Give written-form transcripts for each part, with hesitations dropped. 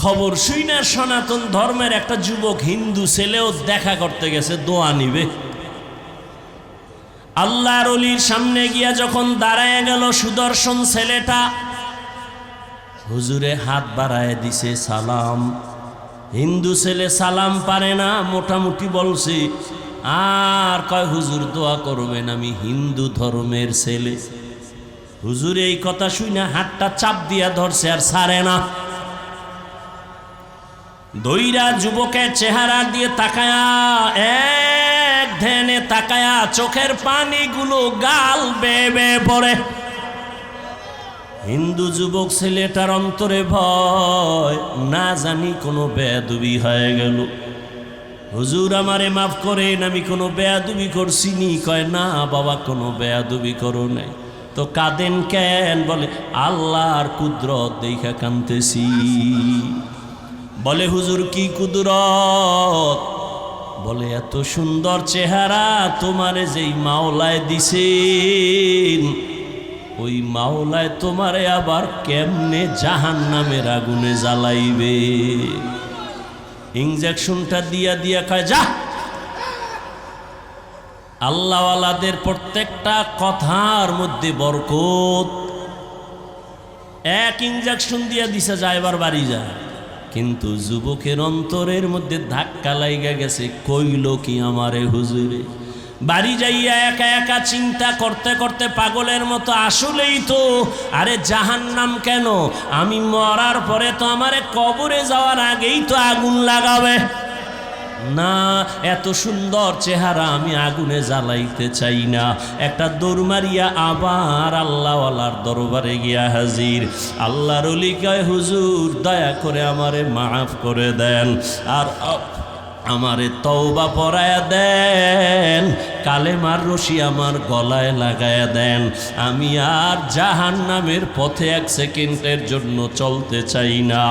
খবর শুই না সনাতন ধর্মের একটা যুবক হিন্দু ছেলেও দেখা করতে গেছে দোয়া নিবে। আল্লাহর ওলির সামনে গিয়া যখন দাঁড়ায় গেল সুদর্শন ছেলেটা, হুজুরে হাত বাড়ায় দিছে সালাম। হিন্দু ছেলে সালাম পারে না, মোটামুটি বলছে, আর কয় হুজুর দোয়া করবেন, আমি হিন্দু ধর্মের ছেলে। হুজুর এই কথা শুই না হাতটা চাপ দিয়া ধরছে আর ছাড়ে না। দইরা যুবকের চেহারা দিয়ে তাকায়া, এক ধ্যানে তাকায়া চোখের পানিগুলো গাল বেয়ে বেয়ে পড়ে। হিন্দু যুবক ছেলেটার অন্তরে ভয়, না জানি কোনো বেয়াদবি হয়ে গেল। হুজুর আমারে মাফ করেন, আমি কোনো বেয়াদবি করছি নি? কয় না বাবা, কোনো বেয়াদবি করো নাই। তো কাঁদেন কেন? বলে আল্লাহর কুদরত দেখা কাঁদতেছি। বলে হুজুর কি কুদরত? বলে এত সুন্দর চেহারা তোমারে যেই মাওলায় দিছেন, ওই মাওলায় তোমারে আবার কেমনে জাহান্নামের আগুনে জ্বালাইবে। ইনজেকশনটা দিয়া দিয়া কয় যা। আল্লাহওয়ালাদের প্রত্যেকটা কথার মধ্যে বরকত। এক ইনজেকশন দিয়া দিছে, যায় এবার বাড়ি যায়। কিন্তু যুবকের অন্তরের মধ্যে ধাক্কা লাইগা গেছে, কইল কি আমারে হুজুরে। বাড়ি যাইয়া একা একা চিন্তা করতে করতে পাগলের মতো, আসলেই তো, আরে জাহান্নাম কেন? আমি মরার পরে তো আমারে কবরে যাওয়ার আগেই তো আগুন লাগাবে না। এত সুন্দর চেহারা আমি আগুনে জ্বালাইতে চাই না। একটা দৌড় মারিয়া আবার আল্লাহওয়ালার দরবারে গিয়া হাজির। আল্লাহর ওলি কয় হুজুর দয়া করে আমারে মাফ করে দেন, আর আমারে তওবা পড়ায়া দেন, কালেমার রশি আমার গলায় লাগায়া দেন। আমি আর জাহান্নামের পথে এক সেকেন্ডের জন্য চলতে চাই না।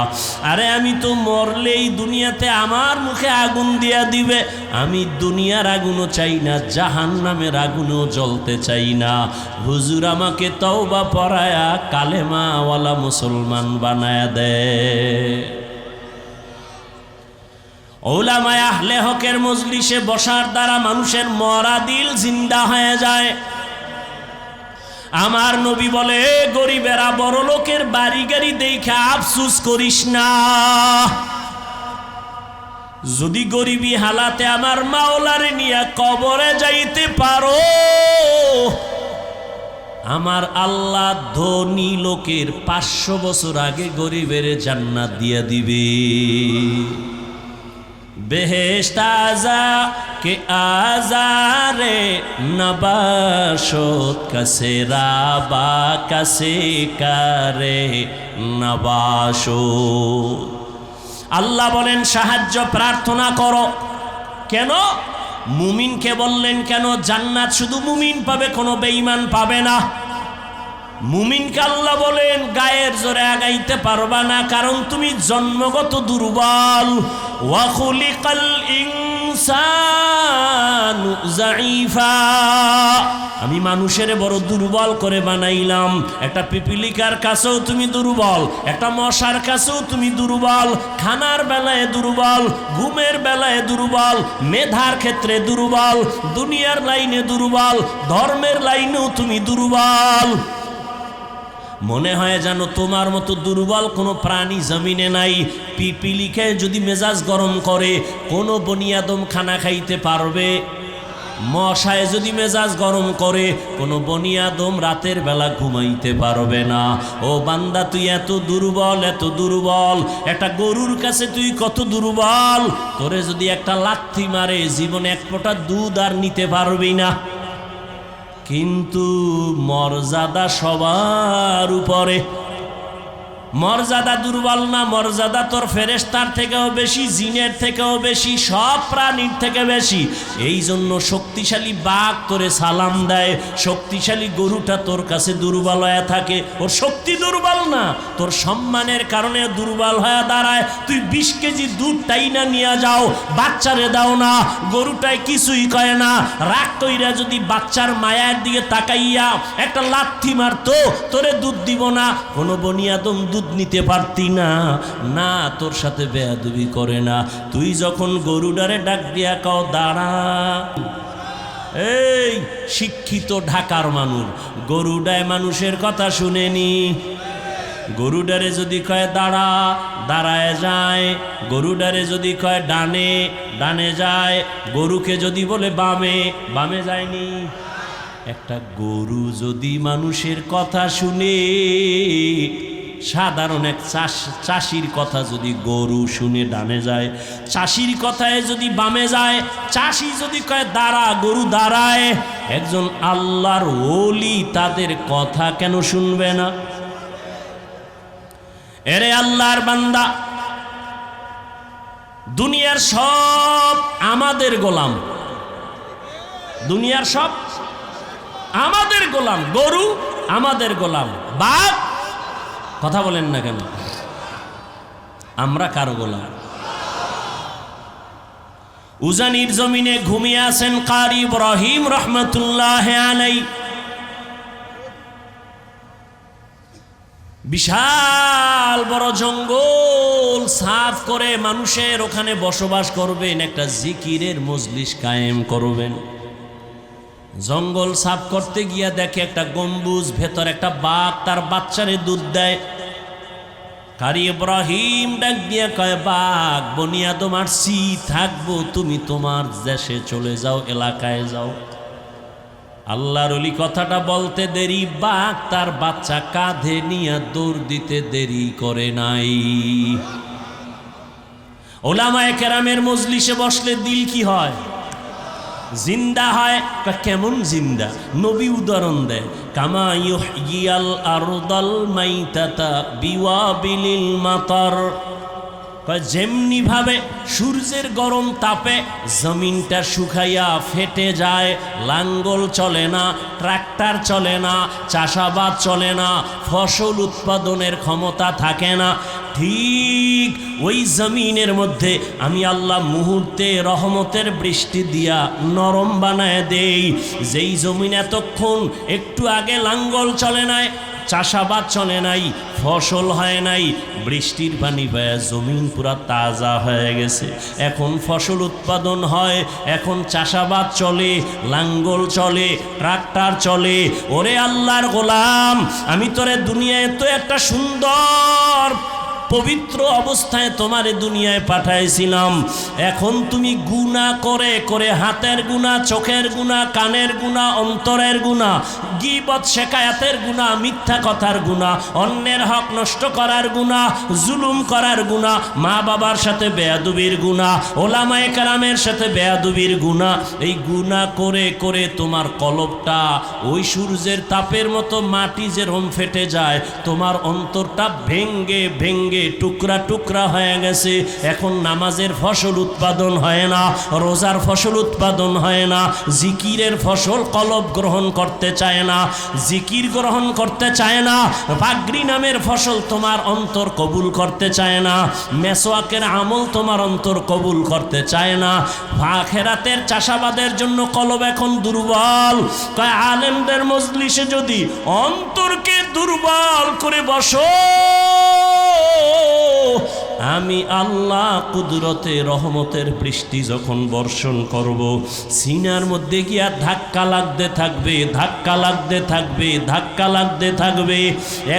আরে আমি তো মরলেই দুনিয়াতে আমার মুখে আগুন দিয়া দিবে। আমি দুনিয়ার আগুনও চাই না, জাহান্নামের আগুনও জ্বলতে চাই না। হুজুর আমাকে তওবা পড়ায়া কালেমাওয়ালা মুসলমান বানায়া দেয়। ওলামায়ে আহলে হকের মজলিসে বসার দ্বারা মানুষের মরা দিল জিন্দা হয়ে যায়। আমার নবী বলে, গরিবেরা বড় লোকের বাড়ি গাড়ি দেখে আফসুস করিস না। যদি গরিবী হালাতে আমার মাওলারে নিয়ে কবরে যাইতে পারো, আমার আল্লাহ ধনী লোকের 500 বছর আগে গরিবের জান্নাত দিয়া দিবে। বেহেশত আযা কে আজারে নবাশত কাসে রাবা কাসে কারে নবাশত। আল্লাহ বলেন সাহায্য প্রার্থনা করো। কেন? মুমিনকে বললেন কেন? জান্নাত শুধু মুমিন পাবে, কোনো বেঈমান পাবে না। মুমিনকে আল্লাহ বলেন গায়ের জোরে আগাইতে পারবা না, কারণ তুমি জন্মগত দুর্বল। ওয়া খুলিকাল ইনসানু যায়ীফা, আমি মানুষের বড় দুর্বল করে বানাইলাম। একটা পিপিলিকার কাছেও তুমি দুর্বল, একটা মশার কাছেও তুমি দুর্বল। খানার বেলায় দুর্বল, ঘুমের বেলায় দুর্বল, মেধার ক্ষেত্রে দুর্বল, দুনিয়ার লাইনে দুর্বল, ধর্মের লাইনেও তুমি দুর্বল। মনে হয় যেন তোমার মতো দুর্বল কোনো প্রাণী জমিনে নাই। পিপিলিকে যদি মেজাজ গরম করে, কোনো বনিয়াদম খানা খাইতে পারবে? মশায় যদি মেজাজ গরম করে, কোনো বনিয়াদম রাতের বেলা ঘুমাইতে পারবে না। ও বান্দা, তুই এত দুর্বল, এত দুর্বল। একটা গরুর কাছে তুই কত দুর্বল। তোরে যদি একটা লাথি মারে, জীবনে এক ফোঁটা দুধ আর নিতে পারবি না। কিন্তু মর্যাদা সবার উপরে। মর্যাদা দুর্বল না, মর্যাদা তোর ফেরেশতার থেকেও বেশি, জিনের থেকেও বেশি, সব প্রাণীর থেকে বেশি। এই জন্য শক্তিশালী বাঘ তোরে সালাম দেয়, শক্তিশালী গরুটা তোর কাছে দুর্বল হয়ে থাকে। ওর শক্তি দুর্বল না, তোর সম্মানের কারণে দুর্বল হয়ে দাঁড়ায়। তুই 20 কেজি দুধ টাইনা নিয়ে যাও, বাচ্চারে দাও না, গরুটায় কিছুই কয় না। রাগ কইরা যদি বাচ্চার মায়ের দিকে তাকাইয়া একটা লাথি মারতো, তোরে দুধ দিব না। কোনো বনিয়াদম দুধ দুধ নিতে পারতি না? না, তোর সাথে বেয়াদবি করে না। তুই যখন গরুডারে ডাক দিয়া কও দাঁড়া, এই শিক্ষিত ঢাকার মানুষ গরুডায় মানুষের কথা শুনেনি। গরুডারে যদি কয় দাঁড়া, দাঁড়ায় যায়। গরুডারে যদি কয় ডানে, ডানে যায়। গরুকে যদি বলে বামে, বামে যায়নি। একটা গরু যদি মানুষের কথা শুনে, সাধারণ এক চাষির কথা যদি গরু শুনে ডানে যায়, চাষির কথায় যদি বামে যায়, চাষি যদি কয় দাঁড়া, গরু দাঁড়ায়। একজন আল্লাহর ওলি তাদের কথা কেন শুনবে না? এরে আল্লাহর বান্দা, দুনিয়ার সব আমাদের গোলাম, দুনিয়ার সব আমাদের গোলাম। গরু আমাদের গোলাম, বাঘ, কথা বলেন না কেন? আমরা কার গোলাম? উজানির জমিনে ঘুমিয়ে আছেন কারি ইব্রাহিম রহমতুল্লাহ আলাই। বিশাল বড় জঙ্গল সাফ করে মানুষের ওখানে বসবাস করবেন, একটা জিকিরের মজলিস কায়েম করবেন। জঙ্গল সাফ করতে গিয়া দেখে একটা গম্বুজ, ভেতর একটা বাঘ তার বাচ্চারে দুধ দেয়। কারি ইব্রাহিম ডাক দিয়া কয়, বাঘ বনিয়াদম আসছি, থাকবো, তুমি তোমার দেশে চলে যাও, এলাকায় যাও। আল্লাহর ওলি কথাটা বলতে দেরি, বাঘ তার বাচ্চা কাঁধে নিয়ে দৌড় দিতে দেরি করে নাই। ওলামায়ে কেরামের মজলিসে বসলে দিল কি হয়? জিন্দা হয়। কেমন জিন্দা? নবী উদাহরণ দেয়, কামা ইউহয়িল আরদাল মাইতাতা বিওয়াবিলিল মাতার। যেমনি ভাবে সূর্যের গরম তাপে জমিনটা শুকাইয়া ফেটে যায়, লাঙ্গল চলে না, ট্রাক্টর চলে না, চাষাবাদ চলে না, ফসল উৎপাদনের ক্ষমতা থাকে না, ঠিক ওই জমিনের মধ্যে আমি আল্লাহ মুহূর্তে রহমতের বৃষ্টি দিয়া নরম বানায় দেই। যেই জমিন এতক্ষণ একটু আগে লাঙ্গল চলে নাই, চাষাবাদ চলে নাই, ফসল হয় নাই, বৃষ্টির পানি পায় জমিন পুরা তাজা হয়ে গেছে। এখন ফসল উৎপাদন হয়, এখন চাষাবাদ চলে, লাঙ্গল চলে, ট্রাক্টর চলে। ওরে আল্লাহর গোলাম, আমি তোরে দুনিয়ায় তো একটা সুন্দর পবিত্র অবস্থায় তোমারে দুনিয়ায় পাঠাইছিলাম। এখন তুমি গুনাহ করে করে, হাতের গুনাহ, চোখের গুনাহ, কানের গুনাহ, অন্তরের গুনাহ, গীবত শেকায়াতের গুনাহ, মিথ্যা কথার গুনাহ, অন্যের হক নষ্ট করার গুনাহ, জুলুম করার গুনাহ, মা বাবার সাথে বেয়াদবির গুনাহ, ওলামায়ে কেরামের সাথে বেয়াদবির গুনাহ। এই গুনাহ করে করে তোমার কলবটা ওই সূর্যের তাপের মতো মাটি যেরকম ফেটে যায়, তোমার অন্তরটা ভেঙ্গে ভেঙ্গে টুকরা টুকরা হয়ে গেছে। এখন নামাজের ফসল উৎপাদন হয় না, রোজার ফসল উৎপাদন হয় না, জিকিরের ফসল কলব গ্রহণ করতে চায় না, জিকির গ্রহণ করতে চায় না, পাগড়ি নামের ফসল তোমার অন্তর কবুল করতে চায় না, মেসওয়াকের আমল তোমার অন্তর কবুল করতে চায় না। আখিরাতের চাষাবাদের জন্য কলব এখন দুর্বল। কয় আলেমদের মজলিসে যদি অন্তরকে দুর্বল করে বসো, আমি আল্লাহ কুদরতে রহমতের বৃষ্টি যখন বর্ষণ করব, সিনার মধ্যে গিয়া ধাক্কা লাগতে থাকবে, ধাক্কা লাগতে থাকবে, ধাক্কা লাগতে থাকবে।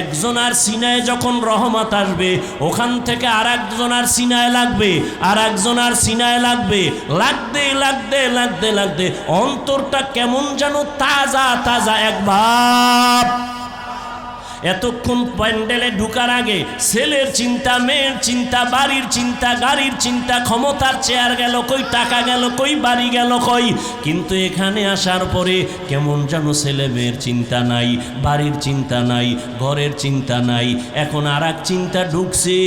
একজনার সিনায় যখন রহমত আসবে, ওখান থেকে আর একজনার সিনায় লাগবে, আর একজনার সিনায় লাগবে, লাগতে লাগতে লাগতে লাগতে অন্তরটা কেমন যেন তাজা তাজা এক ভাব। এতক্ষণ প্যান্ডেলে ঢুকার আগে ছেলের চিন্তা, মেয়ের চিন্তা, বাড়ির চিন্তা, গাড়ির চিন্তা, ক্ষমতার চেয়ার গেল কই, টাকা গেল কই, বাড়ি গেল কই। কিন্তু এখানে আসার পরে কেমন যেন ছেলে মেয়ের চিন্তা নাই, বাড়ির চিন্তা নাই, ঘরের চিন্তা নাই। এখন আর এক চিন্তা ঢুকছে,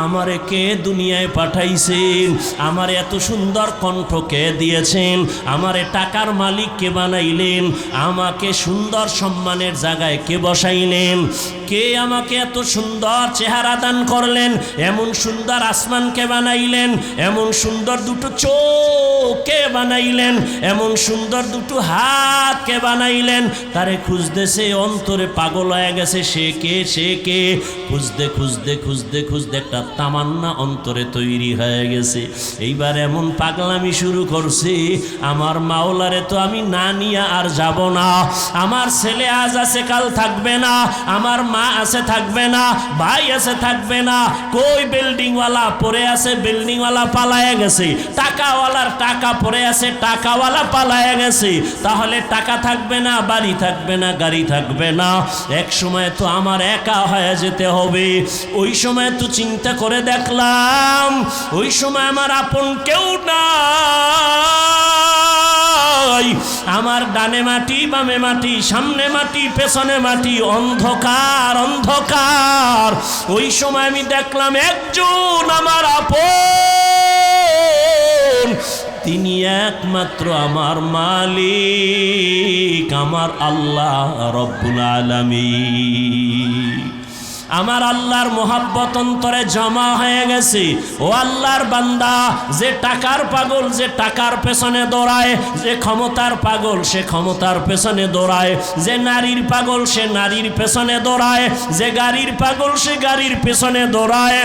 আমারে কে দুনিয়ায় পাঠাইছেন, আমারে এত সুন্দর কণ্ঠ কে দিয়েছেন, আমারে টাকার মালিক কে বানাইলেন, আমাকে সুন্দর সম্মানের জায়গায় কে বসাইলেন, বানাইলেন? কে আমাকে এত সুন্দর চেহারা দান করলেন? এমন সুন্দর আসমানকে বানাইলেন, এমন সুন্দর দুটো চোখ কে বানাইলেন, এমন সুন্দর দুটো হাতকে বানাইলেন? তারে খুঁজতেছে, অন্তরে পাগল হয়ে গেছে, সে কে, সে কে? খুঁজতে খুঁজতে খুঁজতে খুঁজতে একটা তামান্না অন্তরে তৈরি হয়ে গেছে। এইবার এমন পাগলামি শুরু করছি, আমার মাওলারে তো আমি না নিয়ে আর যাব না। আমার ছেলে আজ আছে কাল থাকবে না, আমার মা আছে থাকবে না, ভাই আছে থাকবে না, কই বিল্ডিংওয়ালা পড়ে আছে, বিল্ডিংওয়ালা পালায়া গেছে, টাকাওয়ালার টাকা পড়ে আছে, টাকাওয়ালা পালায়া গেছে। তাহলে টাকা থাকবে না, বাড়ি থাকবে না, গাড়ি থাকবে না, এক সময় তো আমার একা হয়ে যেতে হবে। ওই সময় তো চিন্তা করে দেখলাম, ওই সময় আমার আপন কেউ না, আমার ডানে মাটি, বামে মাটি, সামনে মাটি, পেছনে মাটি, অন্ধকার অন্ধকার। ওই সময় আমি দেখলাম একজন আমার আপন, তিনি একমাত্র আমার মালিক, আমার আল্লাহ রব্বুল আলামিন। আমার আল্লাহর মোহাব্বত অন্তরে জমা হয়ে গেছে। ও আল্লাহর বান্দা, যে টাকার পাগল যে টাকার পেছনে দৌড়ায়, যে ক্ষমতার পাগল সে ক্ষমতার পেছনে দৌড়ায়, যে নারীর পাগল সে নারীর পেছনে দৌড়ায়, যে গাড়ির পাগল সে গাড়ির পেছনে দৌড়ায়,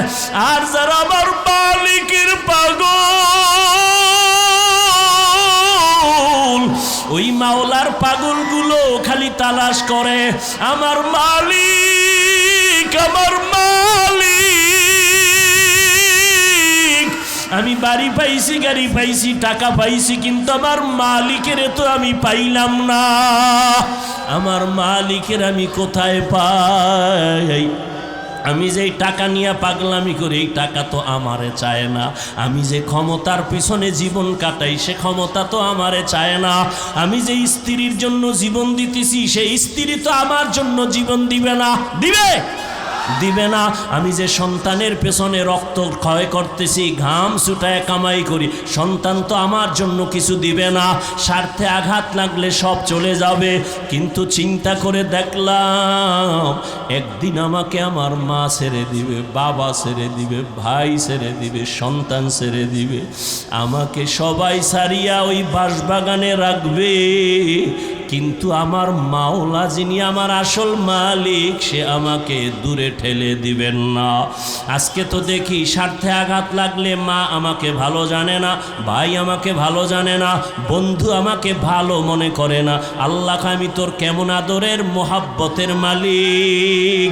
আর যারা আমার মালিকের পাগল, ওই মাওলার পাগলগুলো খালি তালাশ করে আমার মালিক, আমার মালিক। আমি বাড়ি পাইছি, গাড়ি পাইছি, টাকা পাইছি, কিন্তু আমার মালিকের তো আমি পাইলাম না। আমার মালিকের আমি কোথায় পাই? আমি যে টাকা নিয়ে পাগলামি করি, এই টাকা তো আমারে চায় না। আমি যে ক্ষমতার পিছনে জীবন কাটাই, সে ক্ষমতা তো আমারে চায় না। আমি যে স্ত্রীর জন্য জীবন দিতেছি, সেই স্ত্রী তো আমার জন্য জীবন দিবে না, দিবে দিবে না। আমি যে সন্তানের পেছনে রক্ত ক্ষয় করতেছি, ঘাম ছুটায় কামাই করি, সন্তান তো আমার জন্য কিছু দিবে না। স্বার্থে আঘাত লাগলে সব চলে যাবে। কিন্তু চিন্তা করে দেখলাম, একদিন আমাকে আমার মা ছেড়ে দিবে, বাবা ছেড়ে দিবে, ভাই ছেড়ে দিবে, সন্তান ছেড়ে দিবে। আমাকে সবাই ছাড়িয়া ওই বাঁশবাগানে রাখবে, কিন্তু আমার মাওলা যিনি আমার আসল মালিক, সে আমাকে দূরে ঠেলে দিবেন না। আজকে তো দেখি স্বার্থে আঘাত লাগলে মা আমাকে ভালো জানে না, ভাই আমাকে ভালো জানে না, বন্ধু আমাকে ভালো মনে করে না। আল্লাহ, আমি তোর কেমন আদরের মোহাব্বতের মালিক।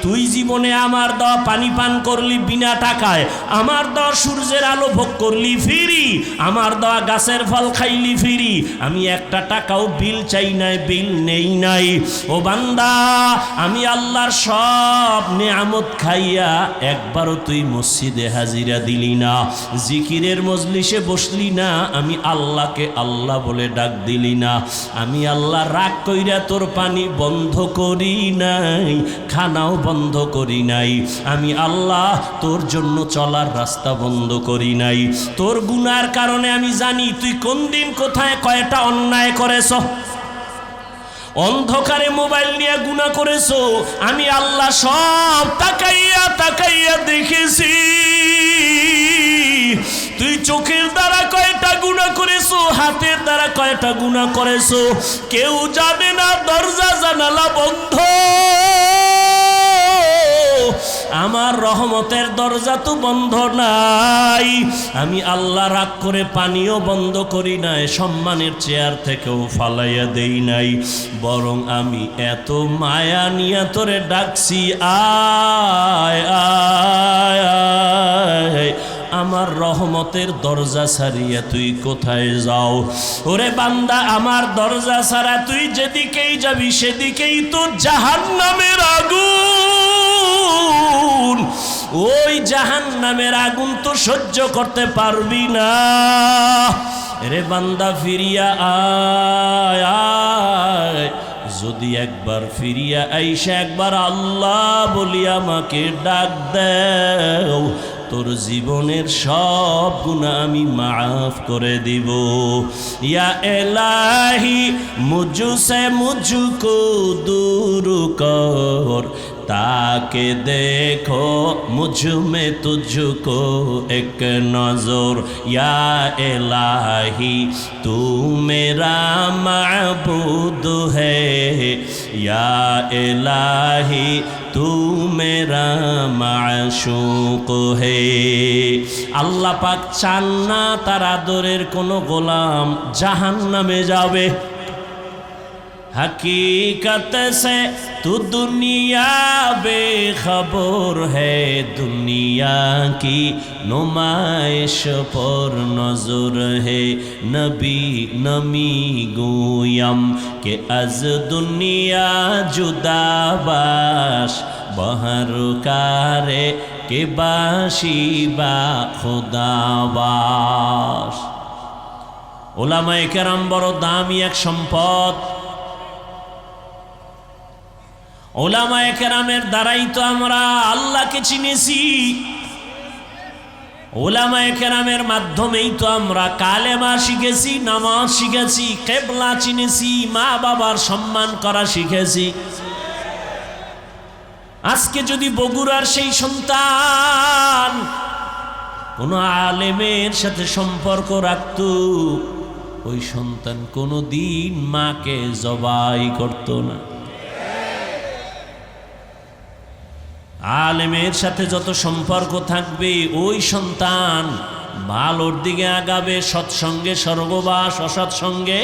তুই জীবনে আমার দেওয়া পানি পান করলি বিনা টাকায়, আমার দেওয়া সূর্যের আলো ভোগ করলি ফ্রি, আমার দেওয়া গাছের ফল খাইলি ফ্রি। আমি একটা টাকাও বিল চাই নাই, বিল নেই নাই। ও বান্দা, আমি আল্লাহর সব নেয়ামত খাইয়া একবারও তুই মসজিদে হাজিরা দিলি না, জিকিরের মজলিসে বসলি না, আমি আল্লাহকে আল্লাহ বলে ডাক দিলি না। আমি আল্লাহ রাগ কইরা তোর পানি বন্ধ করি নাই, খানাও বন্ধ করি নাই। আমি আল্লাহ তোর জন্য চলার রাস্তা বন্ধ করি নাই। তোর গুনার কারণে আমি জানি তুই কোন দিন কোথায় কয়টা অন্যায় করেছ। অন্ধকারে মোবাইল নিয়ে গুনাহ করেছো, আমি আল্লাহ সব তাকাইয়া তাকাইয়া দেখেছি। তুই চোখের দ্বারা কয়টা গুনাহ করেছো, হাতের দ্বারা কয়টা গুনাহ করেছো, কেউ জানে না। দরজা জানালা বন্ধ, আমার রহমতের দরজা তো বন্ধ নাই। আমি আল্লাহ রাগ করে পানিও বন্ধ করি নাই, সম্মানের চেয়ার থেকেও ফালাইয়া দেই নাই, বরং আমি এত মায়া নিয়ে তোরে ডাকছি, আয় আয় আয়। আমার রহমতের দরজা ছাড়িয়া তুই কোথায় যাও? ওরে বান্দা, আমার দরজা ছাড়া তুই যেদিকেই যাবি সেদিকেই তো জাহান্নামের আগুন। ওই জাহান্নামের আগুন তো সহ্য করতে পারবি না। রে বান্দা, ফিরিয়া আয় আয়। যদি একবার ফিরিয়া আইসা একবার আল্লাহ বলি আমাকে ডাক দাও, তোর জীবনের সব গুনাহ আমি মাফ করে দিব। ইয়া ইলাহি মুঝসে মুঝকো দূর কর, ताके देखो मुझ में तुझको एक नजर। या इलाही तू मेरा माबूद है, या इलाही तू मेरा माशूक है। আল্লাহ পাক চান না তার আদরের কোনো গোলাম জাহান্নামে যাবে। हकीकत से तू दुनिया बेखबर है, दुनिया की नुमाइश पर नजर है। नबी नमी गोयम के अज दुनिया जुदा बाश, बहर कारे के बाशी बा खुदाबाश। उलामाए केराम बड़ो दामी एक सम्पद। ওলামায়ে কেরামের দ্বারাই তো আমরা আল্লাহকে চিনেছি, ওলামায়ে কেরামের মাধ্যমেই তো আমরা কালেমা শিখেছি, নামাজ শিখেছি, কিবলা চিনেছি, মা বাবার সম্মান করা শিখেছি। আজকে যদি বগুড়ার সেই সন্তান কোন আলেমের সাথে সম্পর্ক রাখত, ওই সন্তান কোনোদিন মাকে জবাই করত না। আলেমের সাথে যত সম্পর্ক থাকবে ওই সন্তান ভালোর দিকে আগাবে, সৎসঙ্গে স্বর্গবাস, অসৎসঙ্গে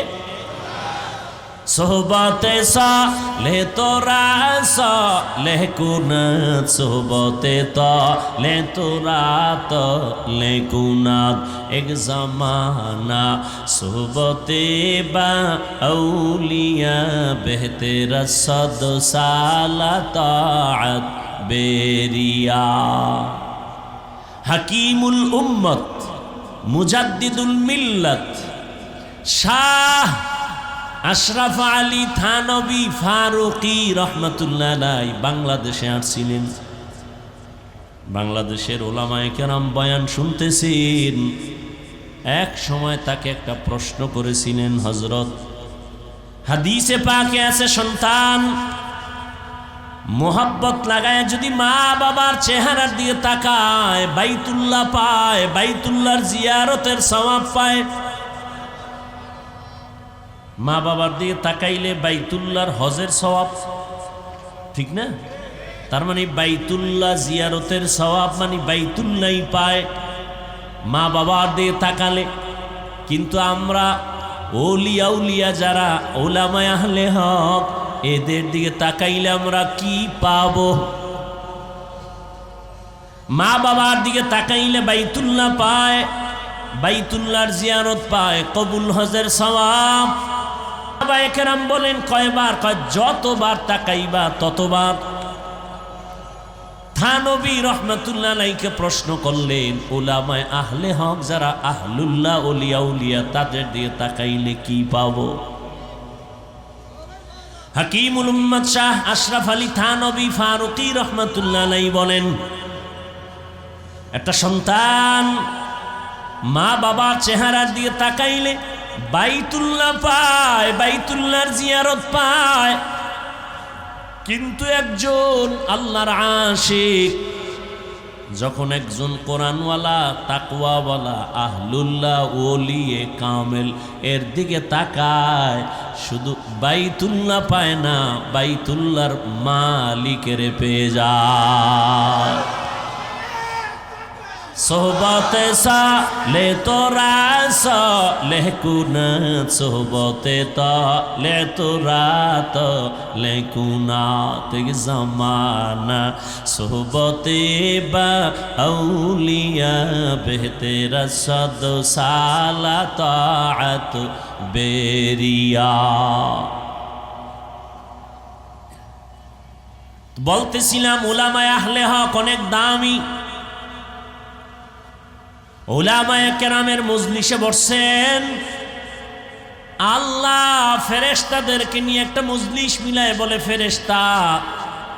সোহবতে সালে তোরা সালে কুনাত, সোহবতে তালে তোরা তালে কুনাত। এক জামানা সোহবতে বা আউলিয়া বেহতের সদ সালা তাআত বেরিয়া। হাকিমুল উম্মত মুজাদ্দিদুল মিল্লাত শাহ আশরাফ আলী থানবী ফারুকী রহমাতুল্লাহ আলাইহি বাংলাদেশে আসছিলেন। বাংলাদেশের ওলামায়ে কেরাম বয়ান শুনতেছেন। এক সময় তাকে একটা প্রশ্ন করেছিলেন হযরত। হাদিসে পাকে আছে সন্তান মোহাব্বত লাগায় যদি মা বাবার চেহারার দিকে তাকায় বাইতুল্লাহ পায়, বাইতুল্লাহর জিয়ারতের সওয়াব পায়। মা বাবার দিকে তাকাইলে বাইতুল্লাহর হজের সওয়াব, ঠিক না? তার মানে বাইতুল্লাহ জিয়ারতের সওয়াব মানে বাইতুল্লাহই পায় মা বাবার দিকে তাকালে। কিন্তু আমরা ওলিয়া উলিয়া যারা ওলামায়ে আহলে হক, এদের দিকে তাকাইলে আমরা কি পাব? মা বাবার দিকে তাকাইলে বাইতুল্লাহ পায়, বাইতুল্লাহর জিয়ারত পায়, কবুল হজের সওয়াব। সাহাবায়ে কেরাম বলেন কয়বার? কয় যতবার তাকাইবা ততবার। থানবী রহমাতুল্লাহ আলাইহিকে প্রশ্ন করলেন, উলামায়ে আহলে হক যারা আহলুল্লাহ ওলিয়া উলিয়া তাদের দিকে তাকাইলে কি পাবো? হাকিমুল উম্মত শাহ আশরাফ আলী থানবী ফারুকী রহমাতুল্লাহ আলাইহি বলেন, একটা সন্তান মা বাবার চেহারার দিকে তাকাইলে বাইতুল্লাহ পায়, বাইতুল্লাহর জিয়ারত পায়। কিন্তু একজন আল্লাহর আশিক যখন একজন কোরআনওয়ালা তাকওয়াওয়ালা আহলুল্লাহ ওলিয়ে কামেল এর দিকে তাকায়, শুধু বাইতুল্লাহ পায় না, বাইতুল্লাহর মালিকের পেয়ে যায়। সোহবতে সালে তোরা সালে কুনাত, সোহবতে তালে তোরা তালে কুনাত। এক জামানা সোহবতে বা আউলিয়া বেহতেরা সদ সালা তাআত বেরিয়া। বলতেছিলাম উলামায়ে আহলে হক অনেক দামি। উলামায়ে কেরামের মজলিসে বসছেন, আল্লাহ ফেরেশতাদেরকে নিয়ে একটা মজলিস মিলায় বলে, ফেরেশতা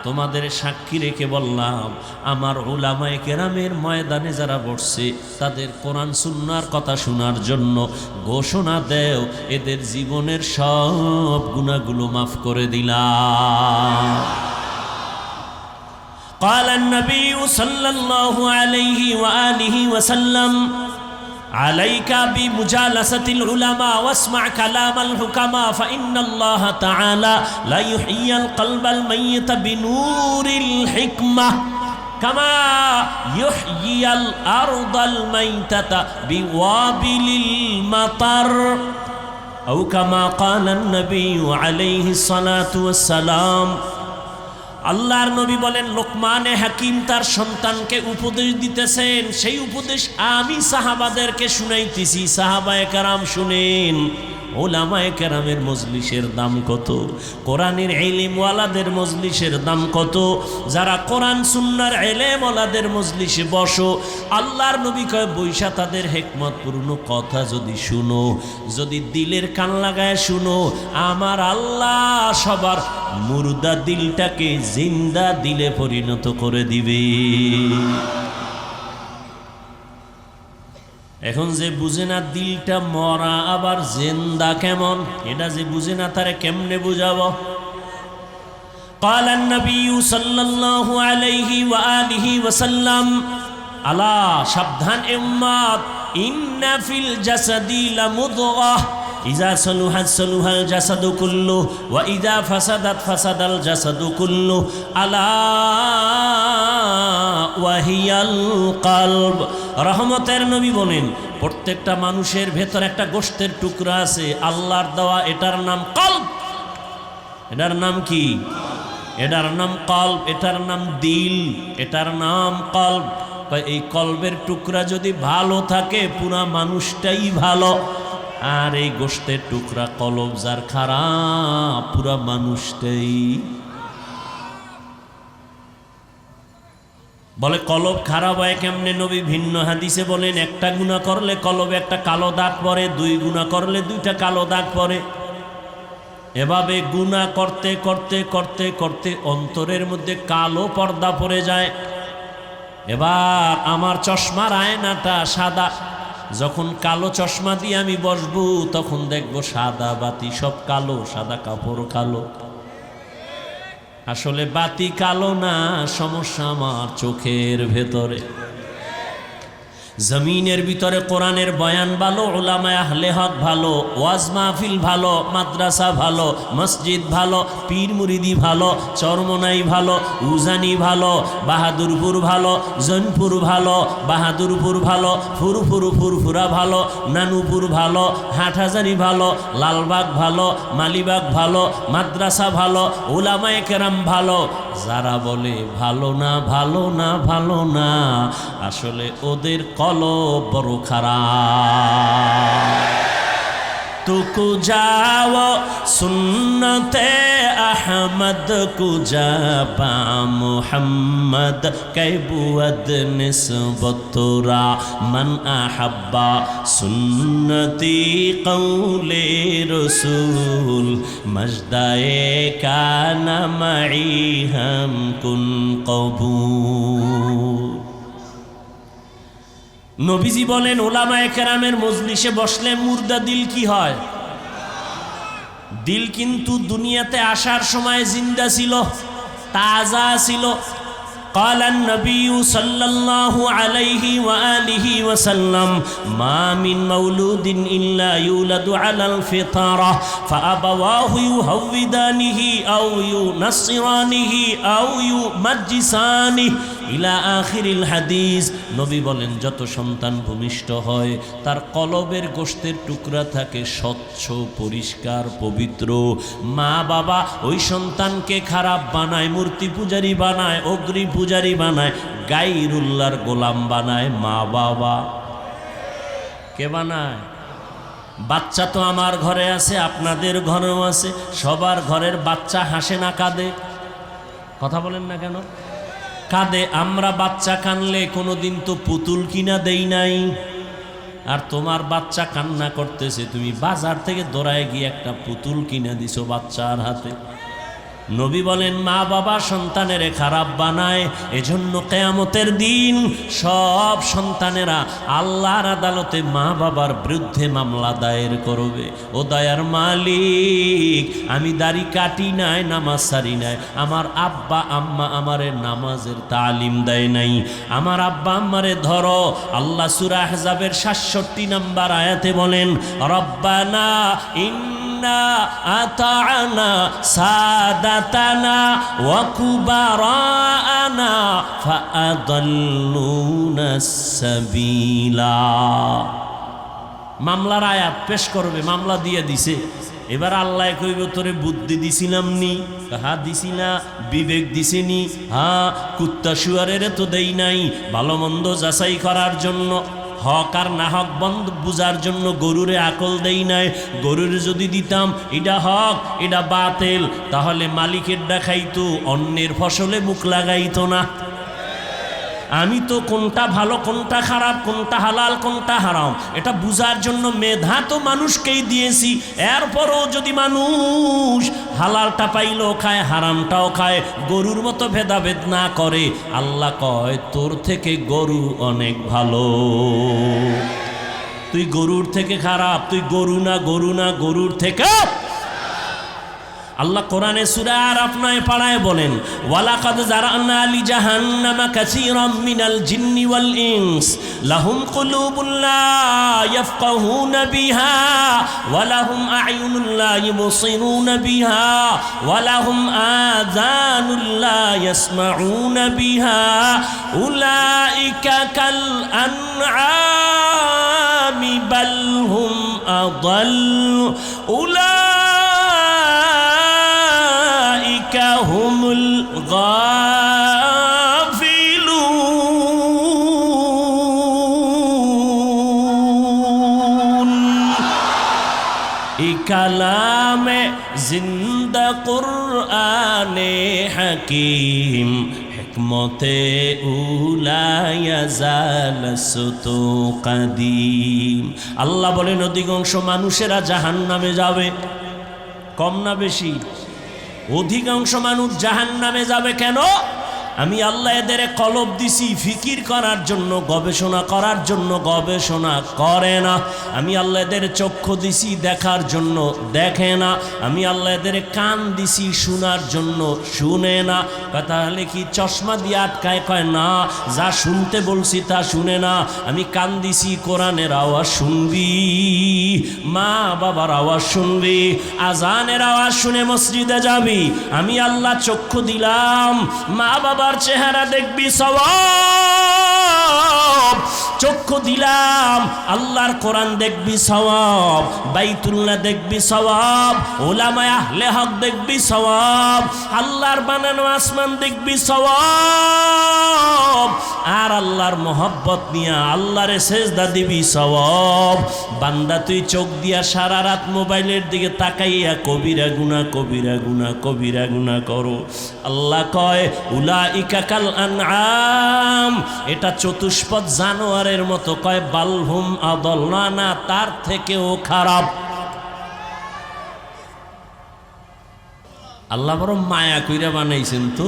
তোমাদের সাক্ষী রেখে বললাম, আমার উলামায়ে কেরামের ময়দানে যারা বসছে তাদের কোরআন সুন্নাহর কথা শোনার জন্য ঘোষণা দেও, এদের জীবনের সব গুনাহগুলো মাফ করে দিলাম। قال النبي صلى الله عليه وآله وسلم عليك بمجالسة العلماء واسمع كلام الحكماء فإن الله تعالى لا يحيي القلب الميت بنور الحكمة كما يحيي الأرض الميتة بوابل المطر أو كما قال النبي عليه الصلاة والسلام। আল্লাহর নবী বলেন, লোকমানে হাকিম তার সন্তানকে উপদেশ দিতেছেন, সেই উপদেশ আমি সাহাবাদেরকে শুনাইতেছি। সাহাবায়ে কেরাম শুনেন। উলামায়ে কেরামের মজলিসের দাম কত, কোরআনের ইলমওয়ালাদের মজলিসের দাম কত। যারা কোরআন সুন্নাহর ইলমওয়ালাদের মজলিসে বসো, আল্লাহর নবী কয় বৈশা তাদের হিকমতপূর্ণ কথা যদি শুনো, যদি দিলের কান লাগায় শুনো, আমার আল্লাহ সবার মুর্দা দিলটাকে জিন্দা দিলে পরিণত করে দিবে। এখন যে বুঝে না দিলটা মরা আবার জিন্দা কেমন, এটা যে বুঝে না তারে কেমনে বুঝাবো? قال النبي صلى الله عليه وآله وسلم আলা সাবধান উম্মত, ইন্না ফিল জাসাদি লামুদগাহ ইযা সালুহাত সালুহাল জাসাদু কুল্লু ওয়া ইযা ফাসাদাত ফাসাদাল জাসাদু কুল্লু আলা ওয়াহিয়াল কলব। রহমতের নবী বলেন, প্রত্যেকটা মানুষের ভেতর একটা গোশতের টুকরা আছে আল্লাহর দেওয়া, এটার নাম কলব। এটার নাম কি? এটার নাম কলব, এটার নাম দিল, এটার নাম কলব। এই কলবের টুকরা যদি ভালো থাকে পুরা মানুষটাই ভালো, আর এই গোশতের টুকরা কলব যার খারাপ পুরা মানুষটাই। বলে কলব খারাপ হয় কেমনে? নবী ভিন্ন হাদিসে বলেন, একটা গুনাহ করলে কলবে একটা কালো দাগ পড়ে, 2 গুনাহ করলে 2টা কালো দাগ পড়ে। এভাবে গুনাহ করতে করতে করতে করতে অন্তরের মধ্যে কালো পর্দা পড়ে যায়। এবার আমার চশমার আয়নাটা সাদা, যখন কালো চশমা দিয়ে আমি বসবো তখন দেখবো সাদা বাতি সব কালো, সাদা কাপড় কালো। আসলে বাতি কালো না, সমস্যা আমার চোখের ভেতরে। জমিনের ভিতরে কোরআনের বয়ান ভালো, উলামায়ে আহলে হক ভালো, ওয়াজ মাহফিল ভালো, মাদ্রাসা ভালো, মসজিদ ভালো, পীর মুরিদি ভালো, চরমনাই ভালো, উজানি ভালো, বাহাদুরপুর ভালো, জৈনপুর ভালো, বাহাদুরপুর ভালো, ফুরফুরা ভালো, নানুপুর ভালো, হাটহাজারি ভালো, লালবাগ ভালো, মালিবাগ ভালো, মাদ্রাসা ভালো, উলামায়ে কেরাম ভালো। যারা বলে ভালো না ভালো না ভালো না, আসলে ওদের কলব বড় খারাপ। তুকু যাও সুন্নতে আহমদ কুজা পা মুহাম্মদ কৈবুয়দ নিসবতুরা মান আহাব্বা সুন্নতি কৌলে রসুল মজদায়ে কানা মাই হাম কুন কবুল। নবীজি বলেন, উলামায়ে কেরামের মজলিসে বসলে মুর্দা দিল কি হয়? দিল কিন্তু দুনিয়াতে আসার সময় জিন্দা ছিল, তাজা ছিল। قال النبي صلى الله عليه وآله وسلم ما من مولود إلا يولد على الفطرة فأبواه يهودانه أو ينصرانه أو يمجسانه ইলা আখিরিল হাদিস। নবী বলেন, যত সন্তান ভূমিষ্ঠ হয় তার কলবের গোশতের টুকরা থাকে স্বচ্ছ, পরিষ্কার, পবিত্র। মা বাবা ওই সন্তানকে খারাপ বানায়, মূর্তি পূজারি বানায়, অগ্নি পূজারি বানায়, গায়রুল্লাহর গোলাম বানায়। মা বাবা কে বানায়? বাচ্চা তো আমার ঘরে আছে, আপনাদের ঘরেও আছে, সবার ঘরের বাচ্চা হাসে না কাঁদে? কথা বলেন না কেন? কাঁদে। আমরা বাচ্চা কানলে কোনোদিন তো পুতুল কিনা দেই নাই, আর তোমার বাচ্চা কান্না করতেছে, তুমি বাজার থেকে দৌড়ায় গিয়ে একটা পুতুল কিনে দিছো বাচ্চার হাতে। নবী বলেন মা বাবা সন্তানের খারাপ বানায়, এজন্য কিয়ামতের দিন সব সন্তানেরা আল্লাহর আদালতে মা বাবার বিরুদ্ধে মামলা দায়ের করবে। ও দয়ার মালিক, আমি দাড়ি কাটি নাই, নামাজ সারি নাই, আমার আব্বা আম্মা আমারে নামাজের তালিম দেয় নাই, আমার আব্বা আম্মারে ধরো। আল্লাহ সূরা আহজাবের ৬৭ নম্বর আয়াতে বলেন রব্বানা আতা'না সাদাতানা ওয়া কুবারানা ফাআদাল্লুনা সাবিলা। মামলার আয়াত পেশ করবে, মামলা দিয়ে দিছে। এবার আল্লাহ কইব তোরে বুদ্ধি দিছিলাম নি? হ্যাঁ দিছি না। বিবেক দিছিনি? হ্যাঁ। কুত্তা শুয়ারের তো দেই নাই, ভালো মন্দ যাচাই করার জন্য, হক আর না হক বন্ধ বুঝার জন্য গরুরে আকল দেই নাই। গরুরে যদি দিতাম এটা হক এটা বাতিল, তাহলে মালিকের দেখাইতো, অন্যের ফসলে মুখ লাগাইতো না। আমি তো কোনটা ভালো কোনটা খারাপ, কোনটা হালাল কোনটা হারাম এটা বুঝার জন্য মেধা তো মানুষকেই দিয়েছি। এরপরও যদি মানুষ হালালটা পাইলেও খায়, হারামটাও খায়, গরুর মতো ভেদাভেদ না করে, আল্লাহ কয় তোর থেকে গরু অনেক ভালো। তুই গরুর থেকে খারাপ, তুই গরু না, গরু না, গরুর থেকে। আল্লাহ কোরআনে সূরা আরাফ 9 পাড়ায় বলেন ওয়ালাকাদ জারানা লি জাহান্নামা কাসীরাম মিনাল জিন্নি ওয়াল ইনস লাহুম কুলুবুন লা ইয়াফকাহুনা বিহা ওয়া লাহুম আ'য়ুনুন লা ইবসিরুনা বিহা ওয়া লাহুম আযানুন লা ইয়াসমাউনা বিহা উলাইকা কাল আনআমি বাল হুম আদাল হুমুল গাফিলুন। কালামে জিন্দা কুরআনে হাকিম হিকমতে উলায়াজালসতু কাদিম। আল্লাহ বলেন অধিকাংশ মানুষেরা জাহান্নামে যাবে। কম না বেশি? অধিকাংশ মানুষ জাহান্নামে যাবে। কেন? আমি আল্লাহ এদের কলব দিছি ফিকির করার জন্য, গবেষণা করার জন্য, গবেষণা করে না। আমি আল্লাহ এদের চক্ষু দিছি দেখার জন্য, দেখে না। আমি আল্লাহ এদের কান দিছি শোনার জন্য, শুনে না। তাহলে কি চশমা দিয়ে আটকায়? কয় না, যা শুনতে বলছি তা শুনে না। আমি কান দিছি কোরআনের আওয়াজ শুনবি, মা বাবার আওয়াজ শুনবি, আজানের আওয়াজ শুনে মসজিদে যাবি। আমি আল্লাহ চক্ষু দিলাম, মা বাবার চেহারা দেখবি সওয়াব। চক্ষু দিলাম, আল্লাহর কোরআন দেখবি সওয়াব, বাইতুল্লাহ দেখবি সওয়াব, উলামায়ে আহলে হক দেখবি সওয়াব, আল্লাহর বানানো আসমান দেখবি সওয়াব, আর আল্লাহর মোহব্বত নিয়ে আল্লাহরে সেজদা দিবি সওয়াব। বান্দা তুই চোখ দিয়া সারা রাত মোবাইলের দিকে তাকাইয়া কবিরা গুনাহ, কবিরা গুনাহ, কবিরা গুনাহ করো। আল্লাহ কয় উলাইকা কাল আনআম, এটা চতুষ্পদ জানোয়ারের মতো। কয় বালহুম আদল, না তার থেকেও খারাপ। আল্লাহ বড় মায়া কইরা বানাইছেন তো,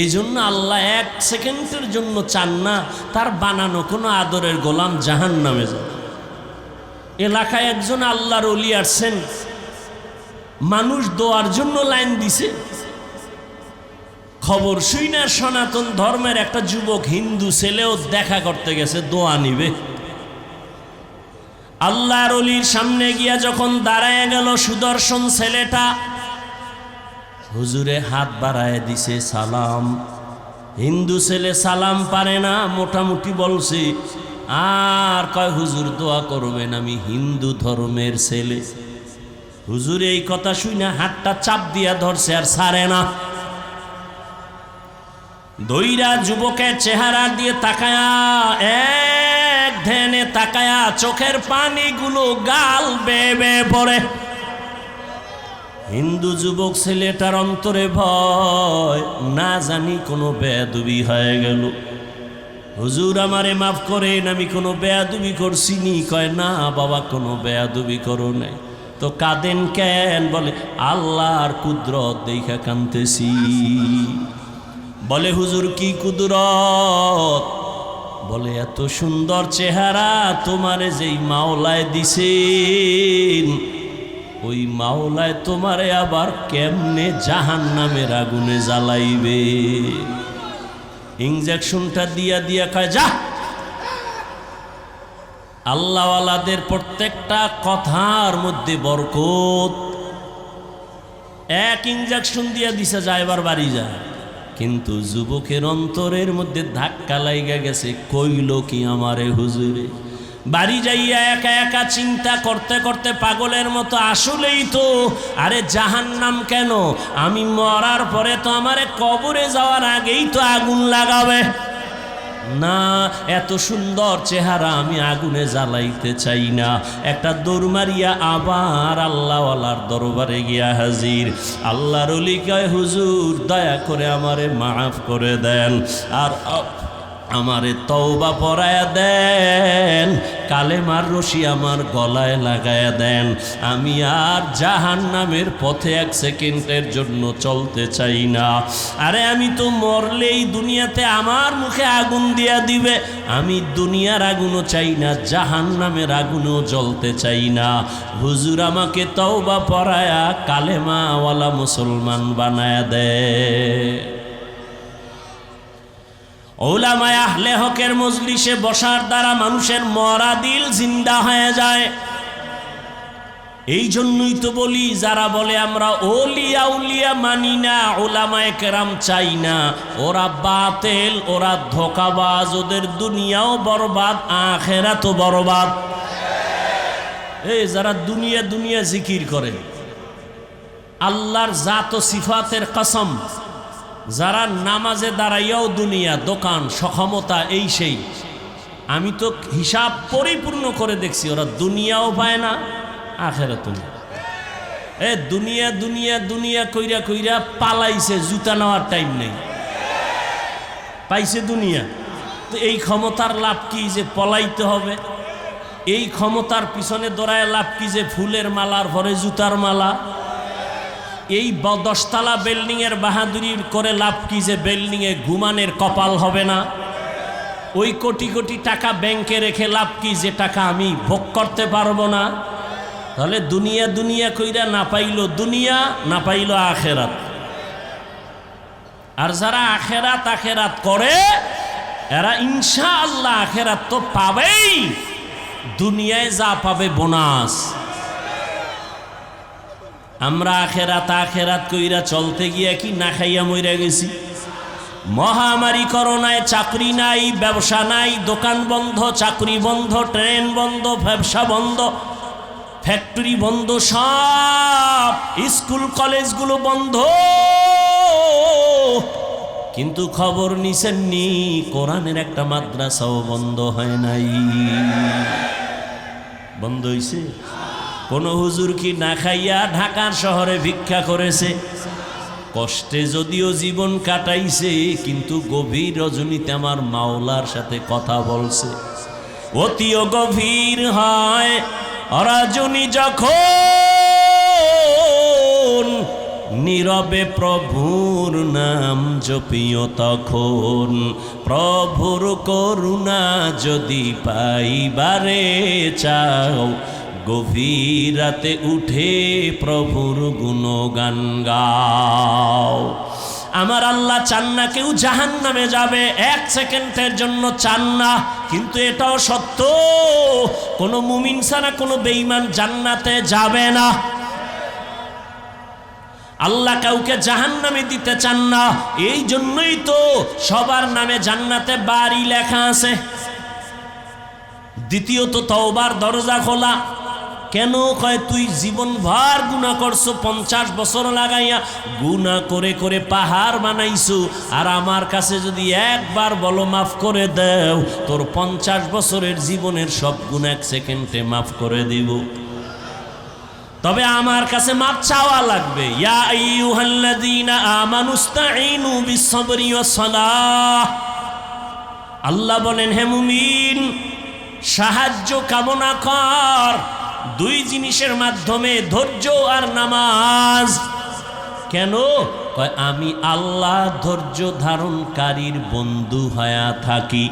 এই জন্য আল্লাহ 1 সেকেন্ডের জন্য চান না তার বানানো কোনো আদরের গোলাম জাহান্নামে যাবে। এলাকায় একজন আল্লাহর ওলি আসছেন, মানুষ দোয়ার জন্য লাইন দিছে। খবর শুই না সনাতন ধর্মের একটা যুবক হিন্দু ছেলেও দেখা করতে গেছে, দোয়া নিবে। আল্লাহর ওলির সামনে গিয়া যখন দাঁড়ায় গেল, সুদর্শন ছেলেটা হুজুরে হাত বাড়ায় দিছে সালাম। হিন্দু ছেলে সালাম পারে না, মোটামুটি বলছে, আর কয় হুজুর দোয়া করবেন, আমি হিন্দু ধর্মের ছেলে। হুজুর এই কথা শুই না হাতটা চাপ দিয়া ধরছে আর ছাড়ে না। দইরা যুবকের চেহারা দিয়ে তাকায়া, এক ধ্যানে তাকায়া, চোখের পানিগুলো গাল বেয়ে বেয়ে পড়ে। হিন্দু যুবক ছেলেটার অন্তরে ভয়, না জানি কোনো বেয়াদবি হয়ে গেল। হুজুর আমারে মাফ করেন, আমি কোনো বেয়াদবি করছি নি? কয় না বাবা, কোনো বেয়াদবি করো নাই। তো কাঁদেন কেন? বলে আল্লাহর কুদরত দেখা কাঁদতেছি। বলে হুজুর কি কুদরত? বলে এত সুন্দর চেহারা তোমারে যেই মাওলায় দিছেন, ওই মাওলায় তোমারে আবার কেমনে জাহান্নামের আগুনে জ্বালাইবে। ইনজেকশনটা দিয়া দিয়া কয় যা। আল্লাহওয়ালাদের প্রত্যেকটা কথার মধ্যে বরকত। এক ইনজেকশন দিয়া দিছে, যা এবার বাড়ি যা। কিন্তু যুবকের অন্তরের মধ্যে ধাক্কা লাইগা গেছে, কইল কি আমারে হুজুরে? বাড়ি যাইয়া একা একা চিন্তা করতে করতে পাগলের মতো, আসলেই তো আরে জাহান্নাম কেন? আমি মরার পরে তো আমারে কবরে যাওয়ার আগেই তো আগুন লাগাবে না। এত সুন্দর চেহারা আমি আগুনে জ্বালাইতে চাই না। একটা দৌড় মারিয়া আবার আল্লাহওয়ালার দরবারে গিয়া হাজির। আল্লাহর ওলি কয় হুজুর দয়া করে আমারে মাফ করে দেন, আর আমারে তওবা পরায়া দেন, কালেমার রশি আমার গলায় লাগায়া দেন। আমি আর জাহান্নামের পথে এক সেকেন্ডের জন্য চলতে চাই না। আরে আমি তো মরলেই দুনিয়াতে আমার মুখে আগুন দিয়া দিবে। আমি দুনিয়ার আগুনও চাই না, জাহান্নামের আগুনও জ্বলতে চাই না। হুজুর আমাকে তওবা পরায়া কালেমাওয়ালা মুসলমান বানায়া দেয়। ওলামায়ে আহলে হকের মজলিসে বসার দ্বারা মানুষের মরা দিল জিন্দা হয়ে যায়। এই জন্যই তো বলি, যারা বলে আমরা ওলিয়া উলিয়া মানি না, ওলামায়ে কেরাম চাই না, ওরা বাতেল, ওরা ধোঁকাবাজ, ওদের দুনিয়াও বরবাদ আখেরাতও বরবাদ। এই যারা দুনিয়া দুনিয়া জিকির করে, আল্লাহর জাত ও সিফাতের কসম, যারা নামাজে দাঁড়াইয়াও দুনিয়া, দোকান, সক্ষমতা, এই সেই, আমি তো হিসাব পরিপূর্ণ করে দেখছি, ওরা দুনিয়াও পায় না আখেরাতও না। দুনিয়া দুনিয়া দুনিয়া কইরা কইরা পালাইছে, জুতা নেওয়ার টাইম নেই, পাইছে দুনিয়া। তো এই ক্ষমতার লাভ কি যে পলাইতে হবে? এই ক্ষমতার পিছনে দৌড়ায় লাভ কি যে ফুলের মালার পরে জুতার মালা? এই 10তলা বিল্ডিংয়ের বাহাদুরি করে লাভ কি যে বিল্ডিংয়ে ঘুমানের কপাল হবে না? ওই কোটি কোটি টাকা ব্যাংকে রেখে লাভ কি যে টাকা আমি ভোগ করতে পারবো না? তাহলে দুনিয়া দুনিয়া কইরা না পাইল দুনিয়া, না পাইল আখেরাত। আর যারা আখেরাত আখেরাত করে, এরা ইনশাআল্লাহ আখেরাত তো পাবেই, দুনিয়ায় যা পাবে বোনাস। আমরা আখেরাত আখেরাত কইরা চলতে গিয়া কি না খাইয়া মইরা গেছি। মহামারী করোনায় চাকরি নাই, ব্যবসা নাই, দোকান বন্ধ, চাকরি বন্ধ, ট্রেন বন্ধ, ব্যবসা বন্ধ, ফ্যাক্টরি বন্ধ, সব স্কুল কলেজগুলো বন্ধ। কিন্তু খবর নিছেননি, কোরআনের একটা মাদ্রাসাও বন্ধ হয় নাই। বন্ধ হইছে? কোন হুজুর কি না খাইয়া ঢাকার শহরে ভিক্ষা করেছে? কষ্টে যদিও জীবন কাটাইছে, কিন্তু গভীর রজনীতে আমার মাওলার সাথে কথা বলছে। অতিও গভীর হয় রজনী যখন, নীরবে প্রভুর নাম জপিও তখন। প্রভুর করুণা যদি পাইবারে চাও, গভীর রাতে উঠে প্রভুর গুণগান গাও। আমার আল্লাহ চান না কেউ জাহান্নামে যাবে, এক সেকেন্ডের জন্য চান না। কিন্তু এটাও সত্য, কোনো মুমিন ছাড়া কোনো বেঈমান জান্নাতে যাবে না। আল্লাহ কাউকে জাহান্নামে দিতে চান না, এই জন্যই তো সবার নামে জান্নাতে বাড়ি লেখা আছে। দ্বিতীয়ত তওবার দরজা খোলা। কেন? কয় তুই জীবন ভর গুনাহ করছো, 50 বছর লাগাইয়া গুনাহ করে করে পাহাড় বানাইছো, আর আমার কাছে যদি একবার বলো মাফ করে দাও, তোর 50 বছরের জীবনের সব গুনাহ 1 সেকেন্ডে মাফ করে দিব। তবে আমার কাছে মাপ চাওয়া লাগবে। ইয়া আইয়ুহাল্লাযীনা আমানুস্তাঈনু বিস-সাবরি ওয়াস-সালাহ। আল্লাহ বলেন, হে মুমিন, সাহায্য কামনা কর দুই জিনিসের মাধ্যমে, ধৈর্য আর নামাজ। কেন? কয় আমি আল্লাহ ধৈর্য ধারণকারীর বন্ধু হয়ে থাকি।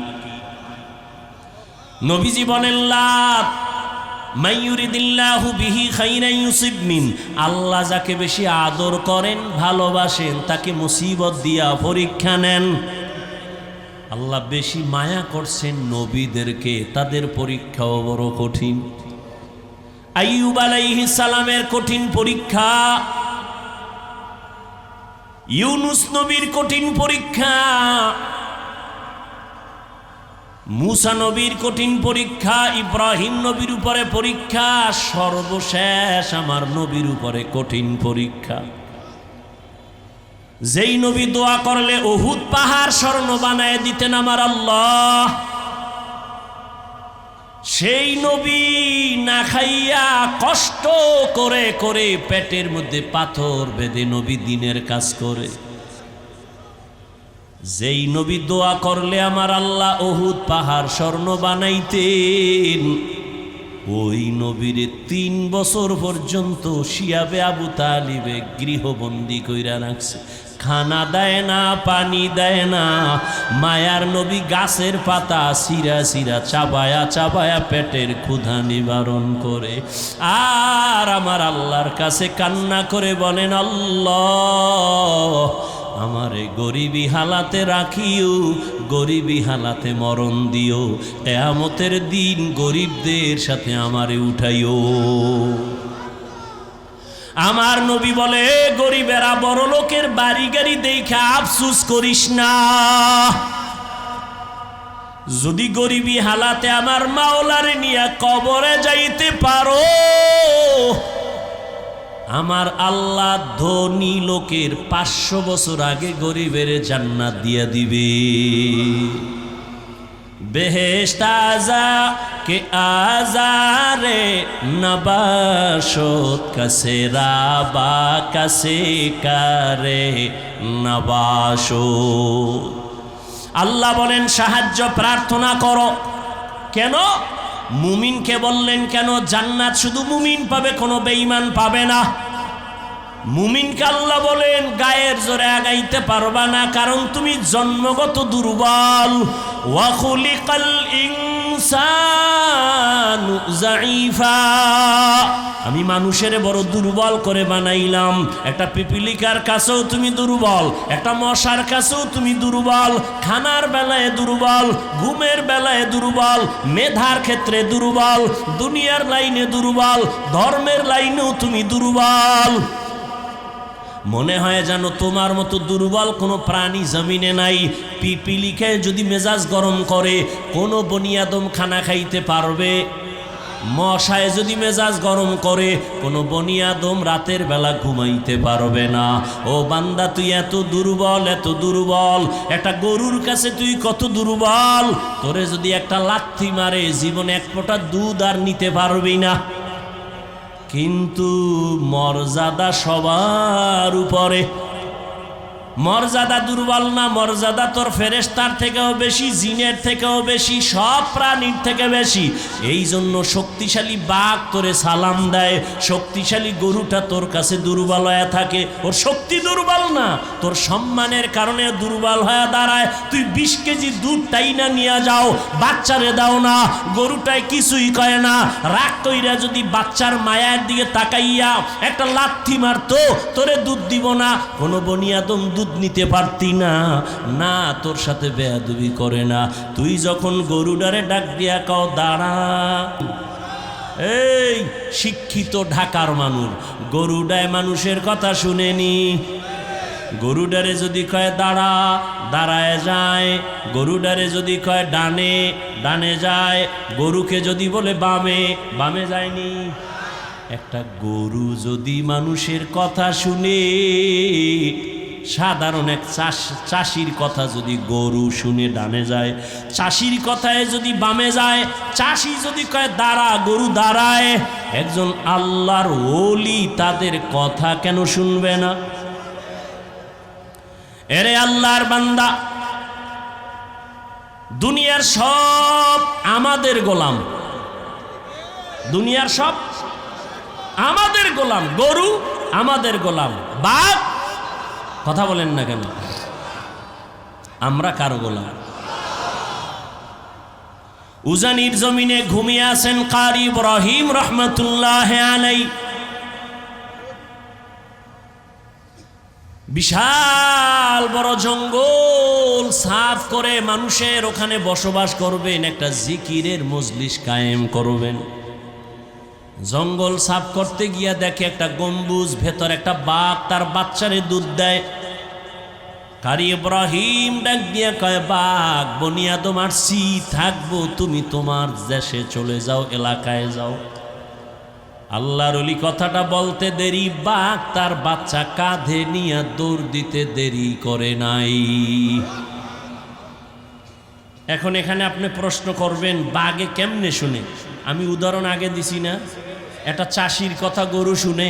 নবীজি বলেন, লা মাইয়ুরিদিল্লাহু বিহি খাইরান ইউসিব মিন, আল্লাহ যাকে বেশি আদর করেন, ভালোবাসেন, তাকে মুসিবত দিয়া পরীক্ষা নেন। আল্লাহ বেশি মায়া করছেন নবীদেরকে, তাদের পরীক্ষাও বড় কঠিন। আইয়ুব আলাইহিস সালামের কঠিন পরীক্ষা, ইউনুস নবীর কঠিন পরীক্ষা, মুসা নবীর কঠিন পরীক্ষা, ইব্রাহিম নবীর উপরে পরীক্ষা, সর্বশেষ আমার নবীর উপরে কঠিন পরীক্ষা। যেই নবী দোয়া করলে উহুদ পাহাড় স্বর্ণ বানায় দিতেন আমার আল্লাহ, সেই নবী না খাইয়া কষ্ট করে করে পেটের মধ্যে পাথর বেঁধে নবী দিনের কাজ করে। যেই নবী দোয়া করলে আমার আল্লাহ উহুদ পাহাড় স্বর্ণ বানাইতেন, ওই নবীর 3 বছর পর্যন্ত শিয়াবে আবু তালিবে গৃহবন্দী কইরা রাখছে। খানা দেয় না, পানি দেয় না। মায়ার নবী গাছের পাতা সিরা সিরা চাবায়া চাবায়া পেটের ক্ষুধা নিবারণ করে। আর আমার আল্লাহর কাছে কান্না করে বলেন, আল্লাহ আমারে গরিবী হালাতে রাখিও, গরিবী হালাতে মরণ দিও, কিয়ামতের দিন গরিবদের সাথে আমারে উঠাইও। আমার নবী বলে, গরিবেরা বড় লোকের বাড়ি গাড়ি দেখে আফসুস করিস না। যদি গরিবী হালাতে আমার মাওলারে নিয়ে কবরে যাইতে পারো, আমার আল্লাহ ধনী লোকের 500 বছর আগে গরিবের জান্নাত দিয়া দিবে। বেহেশত আজা কে আজারে নবাশত কাছে রাবা কাছে কারে নবাশত। আল্লাহ বলেন, সাহায্য প্রার্থনা করো। কেন? মুমিনকে বললেন কেন? জান্নাত শুধু মুমিন পাবে, কোনো বেঈমান পাবে না। মুমিনকে আল্লাহ বলেন, গায়ের জোরে আগাইতে পারবা না, কারণ তুমি জন্মগত দুর্বল। ওয়া খুলিকাল ইনসানু যায়ীফা, আমি মানুষের বড় দুর্বল করে বানাইলাম। একটা পিপিলিকার কাছেও তুমি দুর্বল, একটা মশার কাছেও তুমি দুর্বল। খানার বেলায় দুর্বল, ঘুমের বেলায় দুর্বল, মেধার ক্ষেত্রে দুর্বল, দুনিয়ার লাইনে দুর্বল, ধর্মের লাইনেও তুমি দুর্বল। মনে হয় যেন তোমার মতো দুর্বল কোনো প্রাণী জমিনে নাই। পিপিলিকায় যদি মেজাজ গরম করে, কোনো বনিয়াদম খানা খাইতে পারবে? মশায় যদি মেজাজ গরম করে, কোনো বনিয়াদম রাতের বেলা ঘুমাইতে পারবে না। ও বান্দা, তুই এত দুর্বল, এত দুর্বল। একটা গরুর কাছে তুই কত দুর্বল। তোরে যদি একটা লাথি মারে, জীবনে 1 ফোঁটা দুধ আর নিতে পারবি না। কিন্তু মর্যাদা সবার উপরে। মর্যাদা দুর্বল না, মর্যাদা তোর ফেরেশতার থেকেও বেশি, জিনের থেকেও বেশি, সব প্রাণীর থেকে বেশি। এই জন্য শক্তিশালী বাঘ তোরে সালাম দেয়, শক্তিশালী গরুটা তোর কাছে দুর্বল হয়ে থাকে। ওর শক্তি দুর্বল না, তোর সম্মানের কারণে দুর্বল হয়ে দাঁড়ায়। তুই 20 কেজি দুধ টাইনা নিয়ে যাও, বাচ্চারে দাও না, গরুটায় কিছুই কয় না। রাগ কইরা যদি বাচ্চার মায়ের দিকে তাকাইয়া একটা লাথি মারতো, তোরে দুধ দিব না। কোনো বনিয়াদম দুধ নিতে পারতি না। না, তোর সাথে বেয়াদবি করে না। তুই যখন গরুডারে ডাক দিয়া কাও, দাঁড়া। এই শিক্ষিত ঢাকার মানুষ গরুডায় মানুষের কথা শুনেনি। গরুডারে যদি কয় দাঁড়া, দাঁড়ায় যায়। গরুডারে যদি কয় ডানে, ডানে যায়। গরুকে যদি বলে বামে, বামে যায়নি। একটা গরু যদি মানুষের কথা শুনে, সাধারণ এক চাষির কথা যদি গরু শুনে ডানে যায়, চাষির কথায় যদি বামে যায়, চাষি যদি কয় দাঁড়া, গরু দাঁড়ায়। একজন আল্লাহর ওলি তাদের কথা কেন শুনবে না? এরে আল্লাহর বান্দা, দুনিয়ার সব আমাদের গোলাম, দুনিয়ার সব আমাদের গোলাম। গরু আমাদের গোলাম, বাঘ, কথা বলেন না কেন? আমরা কারো গোলাম? উজানির জমিনে ঘুমিয়ে আছেন কারি ইব্রাহিম রহমতুল্লাহ আলাই। বিশাল বড় জঙ্গল সাফ করে মানুষের ওখানে বসবাস করবেন, একটা জিকিরের মজলিস কায়েম করবেন। জঙ্গল সাফ করতে গিয়া দেখে একটা গম্বুজ, ভেতর একটা বাঘ তার বাচ্চারে দুধ দেয়। কারি ইব্রাহিম ডাক দিয়া কয়, বাঘ বনিয়াদম আসছি, থাকবো, তুমি তোমার দেশে চলে যাও, এলাকায় যাও। আল্লাহর ওলি কথাটা বলতে দেরি, বাঘ তার বাচ্চা কাঁধে নিয়ে দৌড় দিতে দেরি করে নাই। এখন এখানে আপনি প্রশ্ন করবেন, বাঘে কেমনে শুনে? আমি উদাহরণ আগে দিছি না, একটা চাষির কথা গরু শুনে?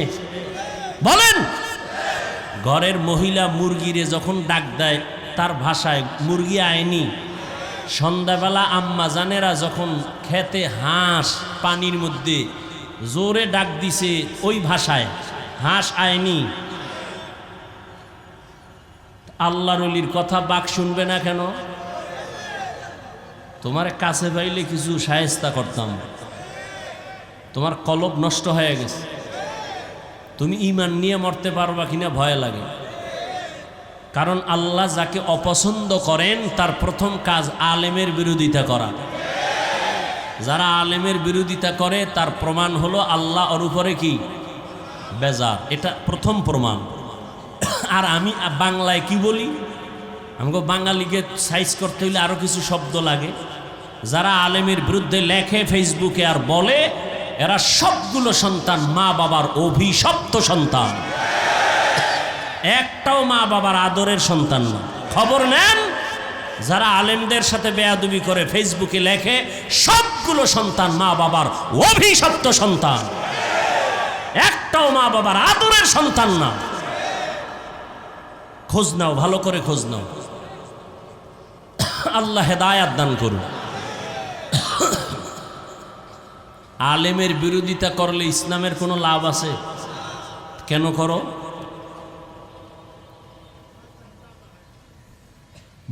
বলেন, ঘরের মহিলা মুরগিরে যখন ডাক দেয় তার ভাষায়, মুরগি আয়নি। সন্ধ্যাবেলা আম্মা জানেরা যখন খেতে হাঁস পানির মধ্যে জোরে ডাক দিছে ওই ভাষায়, হাঁস আয়নি। আল্লাহর ওলির কথা বাঘ শুনবে না কেন? তোমার কাছে পাইলে কিছু শায়েস্তা করতাম, তোমার কলব নষ্ট হয়ে গেছে, তুমি ঈমান নিয়ে মরতে পারবা কিনা ভয় লাগে। কারণ আল্লাহ যাকে অপছন্দ করেন তার প্রথম কাজ আলেমের বিরোধিতা করা। যারা আলেমের বিরোধিতা করে তার প্রমাণ হলো আল্লাহ ওর উপরে কি বেজার, এটা প্রথম প্রমাণ। আর আমি বাংলায় কি বলি, আমাকে বাঙালিকে সাইজ করতে হইলে আরো কিছু শব্দ লাগে। যারা আলেমের বিরুদ্ধে লেখে ফেসবুকে আর বলে, এরা সবগুলো সন্তান মা বাবার অভিশপ্ত সন্তান, একটাও মা বাবার আদরের সন্তান না। খবর নেন, যারা আলেমদের সাথে বেয়াদবি করে ফেসবুকে লেখে, সবগুলো সন্তান মা বাবার অভিশপ্ত সন্তান, একটাও মা বাবার আদরের সন্তান না। খোঁজ নাও, ভালো করে খোঁজ নাও। আল্লাহ হেদায়াত দান করুন। আলেমের বিরোধিতা করলে ইসলামের কোনো লাভ আছে? কেন করো?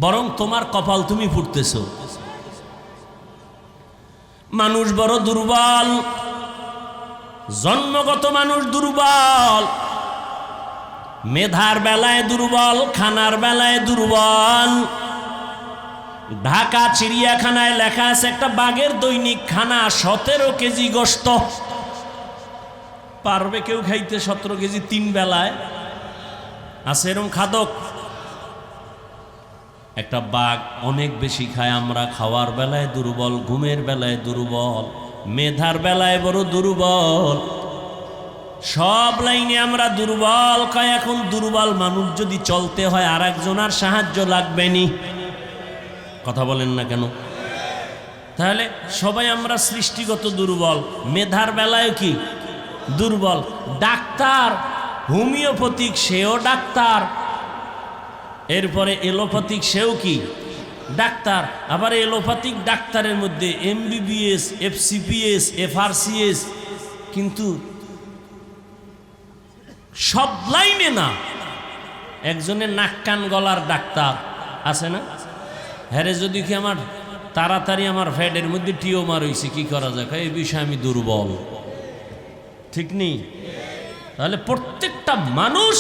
বরং তোমার কপাল তুমি ফুটতেছ। মানুষ বড় দুর্বল, জন্মগত মানুষ দুর্বল, মেধার বেলায় দুর্বল, খানার বেলায় দুর্বল। ঢাকা চিড়িয়াখানায় লেখা আছে একটা বাঘের দৈনিক খানা 17 কেজি গোশত। পারবে কেউ খাইতে 17 কেজি 3 বেলায়? আছে এরকম খাদক? একটা বাঘ অনেক বেশি খায়। আমরা খাওয়ার বেলায় দুর্বল, ঘুমের বেলায় দুর্বল, মেধার বেলায় বড় দুর্বল, সব লাইনে আমরা দুর্বল। কয় এখন দুর্বল মানুষ যদি চলতে হয় আর একজনের সাহায্য লাগবে নি। কথা বলেন না কেন? তাহলে সবাই আমরা সৃষ্টিগত দুর্বল, মেধার বেলায় কি দুর্বল। ডাক্তার হোমিওপ্যাথিক সেও ডাক্তার, এরপরে এলোপ্যাথিক সেও কি ডাক্তার। আবার এলোপ্যাথিক ডাক্তারের মধ্যে MBBS, FCPS, FRCS, কিন্তু সব লাইনে না। একজনের নাক কান গলার ডাক্তার আছে না? হ্যাঁ, যদি কি আমার তাড়াতাড়ি আমার ফ্যাটের মধ্যে টিউমার হয়েছে, কি করা যায়? এই বিষয়ে আমি দুর্বল, ঠিক নেই? তাহলে প্রত্যেকটা মানুষ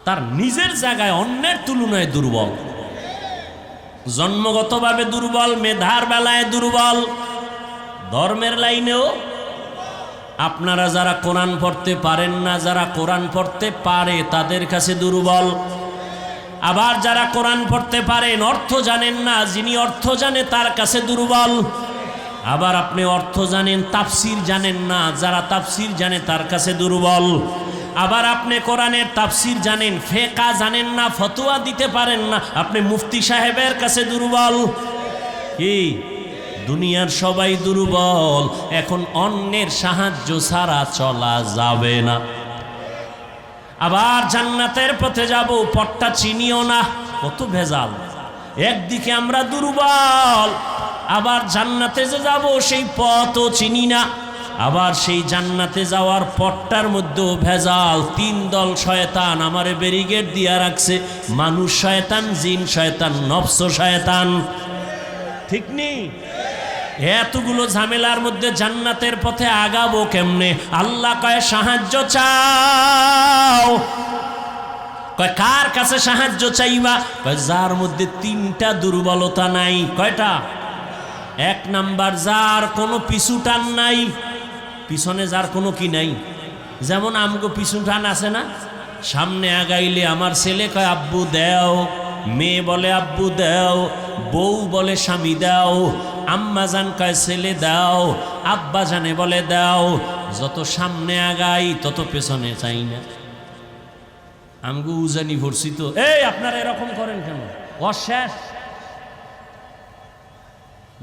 তার নিজের জায়গায় অন্যের তুলনায় দুর্বল, জন্মগতভাবে দুর্বল, মেধার বেলায় দুর্বল, ধর্মের লাইনেও। আপনারা যারা কোরআন পড়তে পারেন না, যারা কোরআন পড়তে পারে তাদের কাছে দুর্বল। আবার যারা কোরআন পড়তে পারেন, অর্থ জানেন না, যিনি অর্থ জানে তার কাছে দুর্বল। আবার আপনি অর্থ জানেন, তাফসির জানেন না, যারা তাফসির জানে তার কাছে দুর্বল। আবার আপনি কোরআনের তাফসির জানেন, ফিকহ জানেন না, ফতোয়া দিতে পারেন না, আপনি মুফতি সাহেবের কাছে দুর্বল। কি দুনিয়ার সবাই দুর্বল। এখন অন্যের সাহায্য ছাড়া চলা যাবে না। আবার জান্নাতের পথে যাব, পথটা চিনিও না, কত ভেজাল। একদিকে আমরা দুর্বল, আবার জান্নাতে যে যাব সেই পথও চিনি না, আবার সেই জান্নাতে যাওয়ার পথটার মধ্যেও ভেজাল। 3 দল শয়তান আমারে ব্যারিকেড দিয়া রাখছে, মানুষ শয়তান, জিন শয়তান, নফস শয়তান। ঠিক নেই? এতগুলো ঝামেলার মধ্যে জান্নাতের পথে আগাবো কেমনে? আল্লাহ কয় সাহায্য চাও। কয় কার কাছে সাহায্য চাইবা? কয় যার মধ্যে 3টা দুর্বলতা নাই। কয়টা? 1 নাম্বার, যার কোনো পিছু টান নাই, পিছনে যার কোনো কি নাই। যেমন আমগো পিছু টান আছে না, সামনে আগাইলে আমার ছেলে কয় আব্বু দেও, মেয়ে বলে আব্বু দেও, বউ বলে স্বামী দাও, আম্মা জান কয় ছেলে দাও, আব্বা জানে বলে দাও। যত সামনে আগাই তত পেছনে চাই না। আমগো উজানি ভরছি তো। এই আপনারা এরকম করেন কেন? অশেষ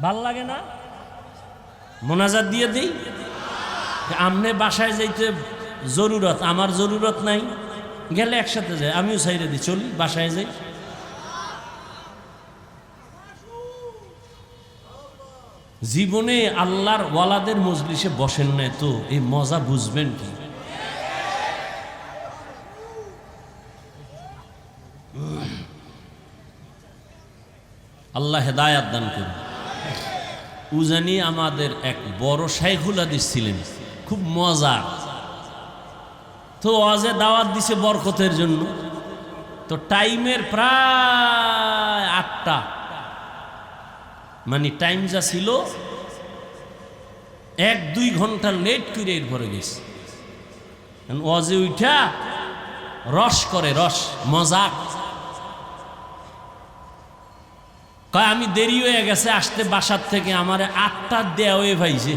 ভাল লাগে না? মোনাজাত দিয়ে দিই। আমনে বাসায় যাইতে জরুরত, আমার জরুরত নাই, গেলে একসাথে যাই, আমিও সাইরে দিই, চলি বাসায় যাই। জীবনে আল্লাহর ওয়ালাদের মজলিসে বসেন না তো এই মজা বুঝবেন কি? আল্লাহ হেদায়াত দান করুন। উজানি আমাদের এক বড় শাইখুল হাদিস ছিলেন, খুব মজা। তো ওয়াজে দাওয়াত দিছে বরকতের জন্য। তো টাইমের প্রায় 8টা, মানে টাইম যা ছিল 1-2 ঘন্টা লেট করে এরপরে গেছে। ওয়াজে উঠা রস করে, রস মজাক কয় আমি দেরি হয়ে গেছে আসতে বাসার থেকে, আমারে 8টা দেওয়ে ভাইছে।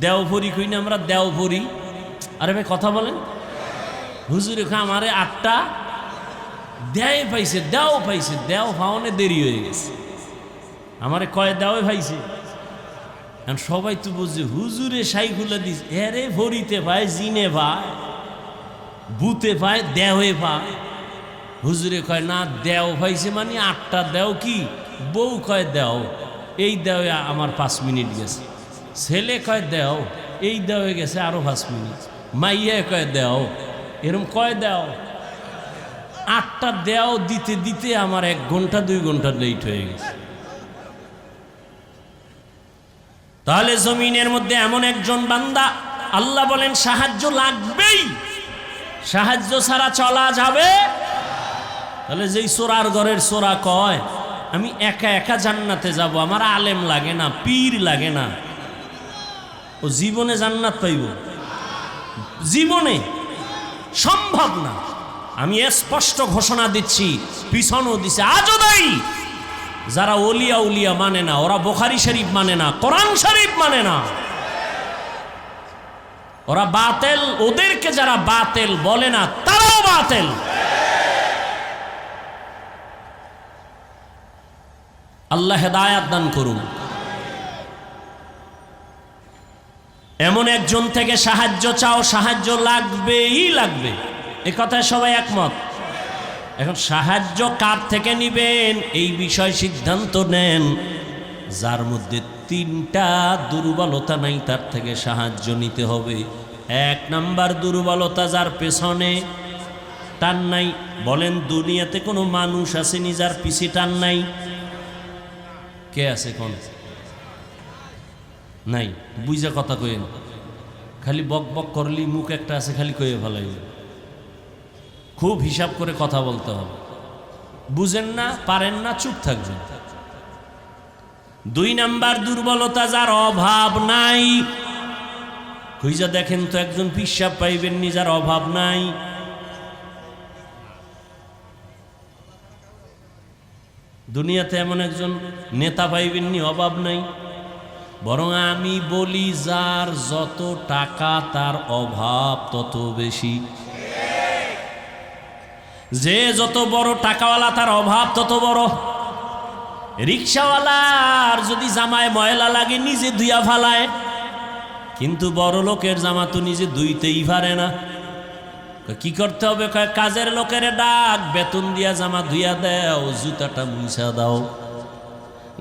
দেওভরি কই না আমরা, দেওভরি। আরে ভাই কথা বলেন। হুজুরে খা আমারে 8টা দেয় পাইছে, দেও পাইছে, দেও পাওয়ানে দেরি হয়ে গেছে। আমারে কয় দেওয়ে ভাইছে। এখন সবাই তো বুঝছে হুজুরে শাইখুল হাদিস, এরে ভরিতে পায়, জিনে পায়, বুতে পায়, দেওয়ে পায়। হুজুরে কয় না, দেও ভাইছে মানে 8টা দেও কি? বউ কয় দেও, এই দেওয়ে আমার 5 মিনিট গেছে। ছেলে কয় দেও, এই দেওয়ে গেছে আরো 5 মিনিট। মাইয়া কয় দেও, এরম কয় দেও। 8টা দেও দিতে দিতে আমার 1 ঘন্টা 2 ঘন্টা লেট হয়ে গেছে। তাহলে জমিনের মধ্যে এমন একজন বান্দা, আল্লাহ বলেন সাহায্য লাগবেই, সাহায্য ছাড়া চলা যাবে। তাহলে যেই সোরার ঘরের সোরা কয় আমি একা একা জান্নাতে যাব, আমার আলেম লাগে না, পীর লাগে না, ও জীবনে জান্নাত পাইব? জীবনে সম্ভব না। আমি স্পষ্ট ঘোষণা দিচ্ছি, পিছনও দিছে, আজও দেই। যারা ওলিয়া উলিয়া মানে না, ওরা বুখারী শরীফ মানে না, কোরআন শরীফ মানে না, ওরা বাতেল। ওদেরকে যারা বাতেল বলে না তারাও বাতেল। আল্লাহ হেদায়াত দান করুন। এমন একজন থেকে সাহায্য চাও, সাহায্য লাগবেই লাগবে, এ কথায় সবাই একমত। এখন সাহায্য কার থেকে নিবেন এই বিষয় সিদ্ধান্ত নেন। যার মধ্যে 3টা দুর্বলতা নাই তার থেকে সাহায্য নিতে হবে। 1 নাম্বার দুর্বলতা, যার পেছনে টান নাই। বলেন দুনিয়াতে কোনো মানুষ আসেনি যার পিছে টান নাই? কে আছে কোন? নাই। বুঝা কথা কইেন, খালি বক বক করলি মুখ একটা আছে খালি কয়ে ফেলাই। খুব হিসাব করে কথা বলতে হবে। বুঝেন না, পারেন না, চুপ থাকবেন। 2 নাম্বার দুর্বলতা, যার অভাব নাই। খুঁজা দেখেন তো একজন পিসাব পাইবেননি যার অভাব নাই। দুনিয়াতে এমন একজন নেতা পাইবেননি অভাব নাই। বরং আমি বলি যার যত টাকা তার অভাব তত বেশি। যে যত বড় টাকাওয়ালা তার অভাব তত বড়। রিক্সাওয়ালার যদি জামায় ময়লা লাগে নিজে ধুইয়া ফালায়, কিন্তু বড় লোকের জামা তো নিজে ধুইতেই পারে না। কি করতে হবে? কয় কাজের লোকের ডাক, বেতন দিয়া জামা ধুইয়া দাও, জুতাটা মুছা দাও,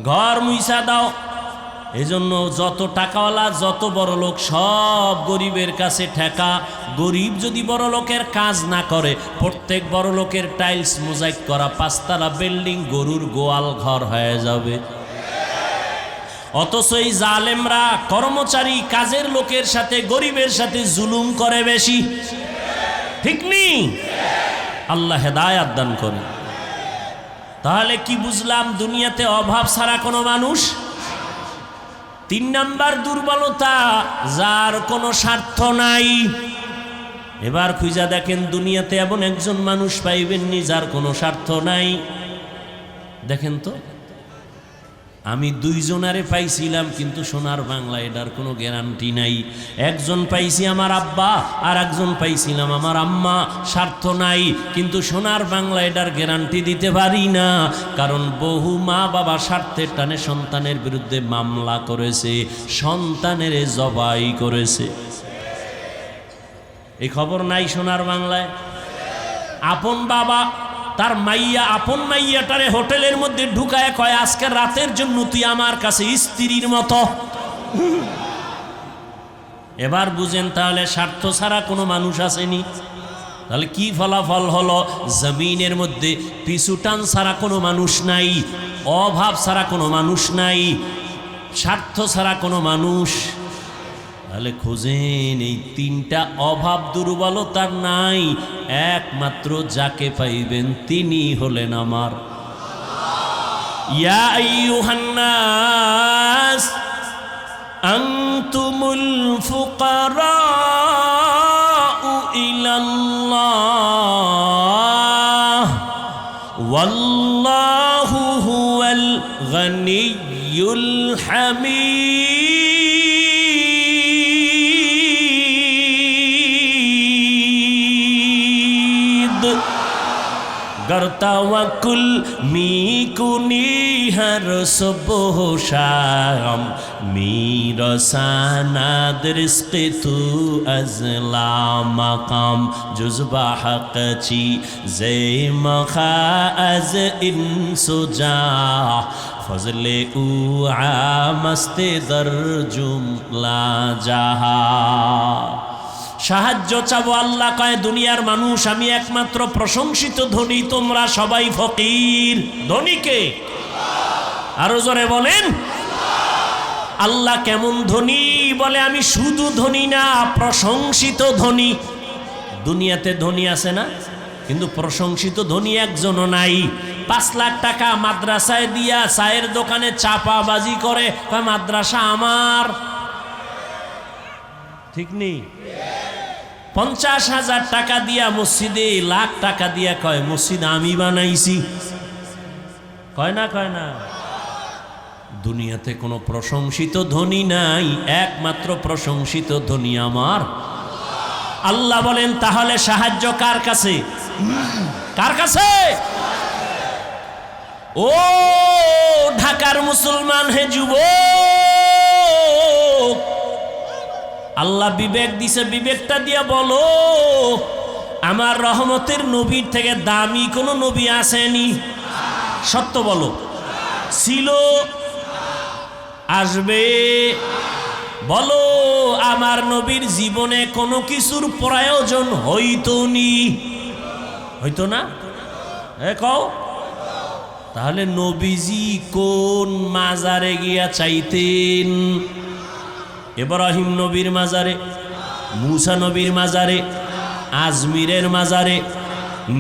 ঘর মুছা দাও। এজন্য যত টাকাওয়ালা যত বড় লোক সব গরিবের কাছে ঠেকা। গরিব যদি বড় লোকের কাজ না করে, প্রত্যেক বড় লোকের টাইলস মোজাইক করা 5 তলা বিল্ডিং গরুর গোয়াল ঘর হয়ে যাবে। অথচ এই জালেমরা কর্মচারী কাজের লোকের সাথে গরিবের সাথে জুলুম করে বেশি, ঠিক নেই? আল্লাহ হেদায়াত দান করে। তাহলে কি বুঝলাম? দুনিয়াতে অভাব ছাড়া কোনো মানুষ। 3 নাম্বার দুর্বলতা, যার কোনো স্বার্থ নাই। এবার খুঁজা দেখেন দুনিয়াতে এমন একজন মানুষ পাইবেননি যার কোনো স্বার্থ নাই। দেখেন তো, আমি 2 জনারে পাইছিলাম, কিন্তু সোনার বাংলা এটার কোনো গ্যারান্টি নাই। একজন পাইছি আমার আব্বা, আর একজন পাইছিলাম আমার আম্মা। স্বার্থ নাই, কিন্তু সোনার বাংলা এটার গ্যারান্টি দিতে পারি না। কারণ বহু মা বাবা স্বার্থের টানে সন্তানের বিরুদ্ধে মামলা করেছে, সন্তানের জবাই করেছে। এই খবর নাই সোনার বাংলায়? আপন বাবা তার মাইয়া, আপন মাইয়াটারে হোটেলের মধ্যে ঢুকায় কয়, আজকে রাতের জন্য তুই আমার কাছে স্ত্রীর মতো। এবার বুঝেন তাহলে স্বার্থ ছাড়া কোনো মানুষ আসেনি। তাহলে কি ফলাফল হলো? জমিনের মধ্যে পিছু টান ছাড়া কোনো মানুষ নাই, অভাব ছাড়া কোনো মানুষ নাই, স্বার্থ ছাড়া কোনো মানুষ। তাহলে খোঁজেন এই 3টা অভাব দুর্বলতার নাই, একমাত্র যাকে পাইবেন তিনি হলেন আমার। ইয়া আইয়ুহান নাস আনতুমুল ফুকারাউ ইলাল্লাহ ওয়াল্লাহু হুয়াল গনিয়্যুল হামিদ। गर तवक्कुल मीकुनी हर सुबह शाम मीरसानाद रिस्क तू अज़ला मकाम जुज़बा हक़ची ज़े मखा अज़ इंसुजा फज़ले उ आमस्ते दर जुमला जहा। সাহায্য চাবো, আল্লাহ কয় দুনিয়ার মানুষ আমি একমাত্র প্রশংসিত ধনী, তোমরা সবাই ফকির। ধনীকে আরো জোরে বলেন। আল্লাহ কেমন ধনী? বলে আমি শুধু ধনী না, প্রশংসিত ধনী। দুনিয়াতে ধনী আছে না, কিন্তু প্রশংসিত ধনী একজনও নাই। 5 লাখ টাকা মাদ্রাসায় দিয়া চায়ের দোকানে চাপাবাজি করে, কয় মাদ্রাসা আমার, ঠিক নেই? 50,000 টাকা দিয়া মসজিদে, লাখ টাকা দিয়া কয় মসজিদ আমি বানাইছি। কয় না? কয় না? দুনিয়াতে কোনো প্রশংসিত ধনী নাই, একমাত্র প্রশংসিত ধনী আমার আল্লাহ। বলেন তাহলে সাহায্য কার কাছে? কার কাছে? ও ঢাকার মুসলমান, হে যুবক, আল্লাহ বিবেক দিছে, বিবেকটা দিয়া বলো আমার রহমতের নবীর থেকে দামি কোনো নবী আসেনি? সত্য বলো। ছিল? আসবে? বলো আমার নবীর জীবনে কোনো কিছুর প্রয়োজন হইতো নি? হইতো না? কও। তাহলে নবীজি কোন মাজারে গিয়া চাইতেন? ইব্রাহিম নবীর মাজারে, মুসা নবীর মাজারে, আজমিরের মাজারে,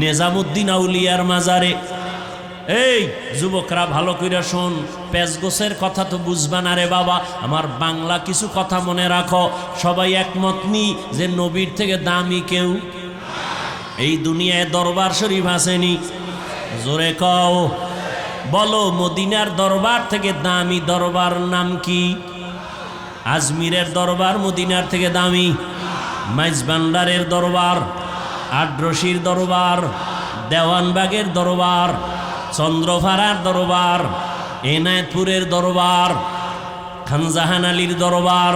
নিজামুদ্দিন আউলিয়ার মাজারে। এই যুবকরা ভালো কইরা শোন, পেজগোছের কথা তো বুঝবা না রে বাবা, আমার বাংলা কিছু কথা মনে রাখো। সবাই একমত নি যে নবীর থেকে দামি কেউ এই দুনিয়ায় দরবার শরীফ আসেনি? জোরে কও। বলো মদিনার দরবার থেকে দামি দরবার নাম কি? আজমিরের দরবার মদিনার থেকে দামি? মাইজবান্ডারের দরবার, আড্রসির দরবার, দেওয়ানবাগের দরবার, চন্দ্রভাড়ার দরবার, এনায়তপুরের দরবার, খানজাহান আলীর দরবার,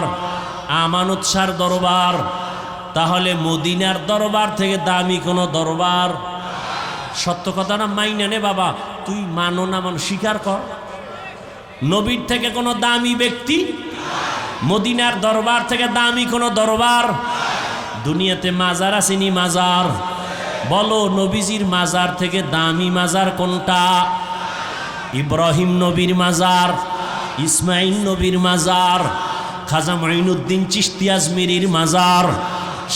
আমানত শাহর দরবার, তাহলে মদিনার দরবার থেকে দামি কোনো দরবার? সত্য কথাটা মাইনা নে বাবা, তুই মানো না মানো স্বীকার কর। নবীর থেকে কোনো দামি ব্যক্তি, মদিনার দরবার থেকে দামি কোনো দরবার? দুনিয়াতে মাজার আসেনি? মাজার বলো, নবীজির মাজার থেকে দামি মাজার কোনটা? ইব্রাহিম নবীর মাজার, ইসমাইল নবীর মাজার, খাজা মঈনুদ্দিন চিশতি আজমিরির মাজার,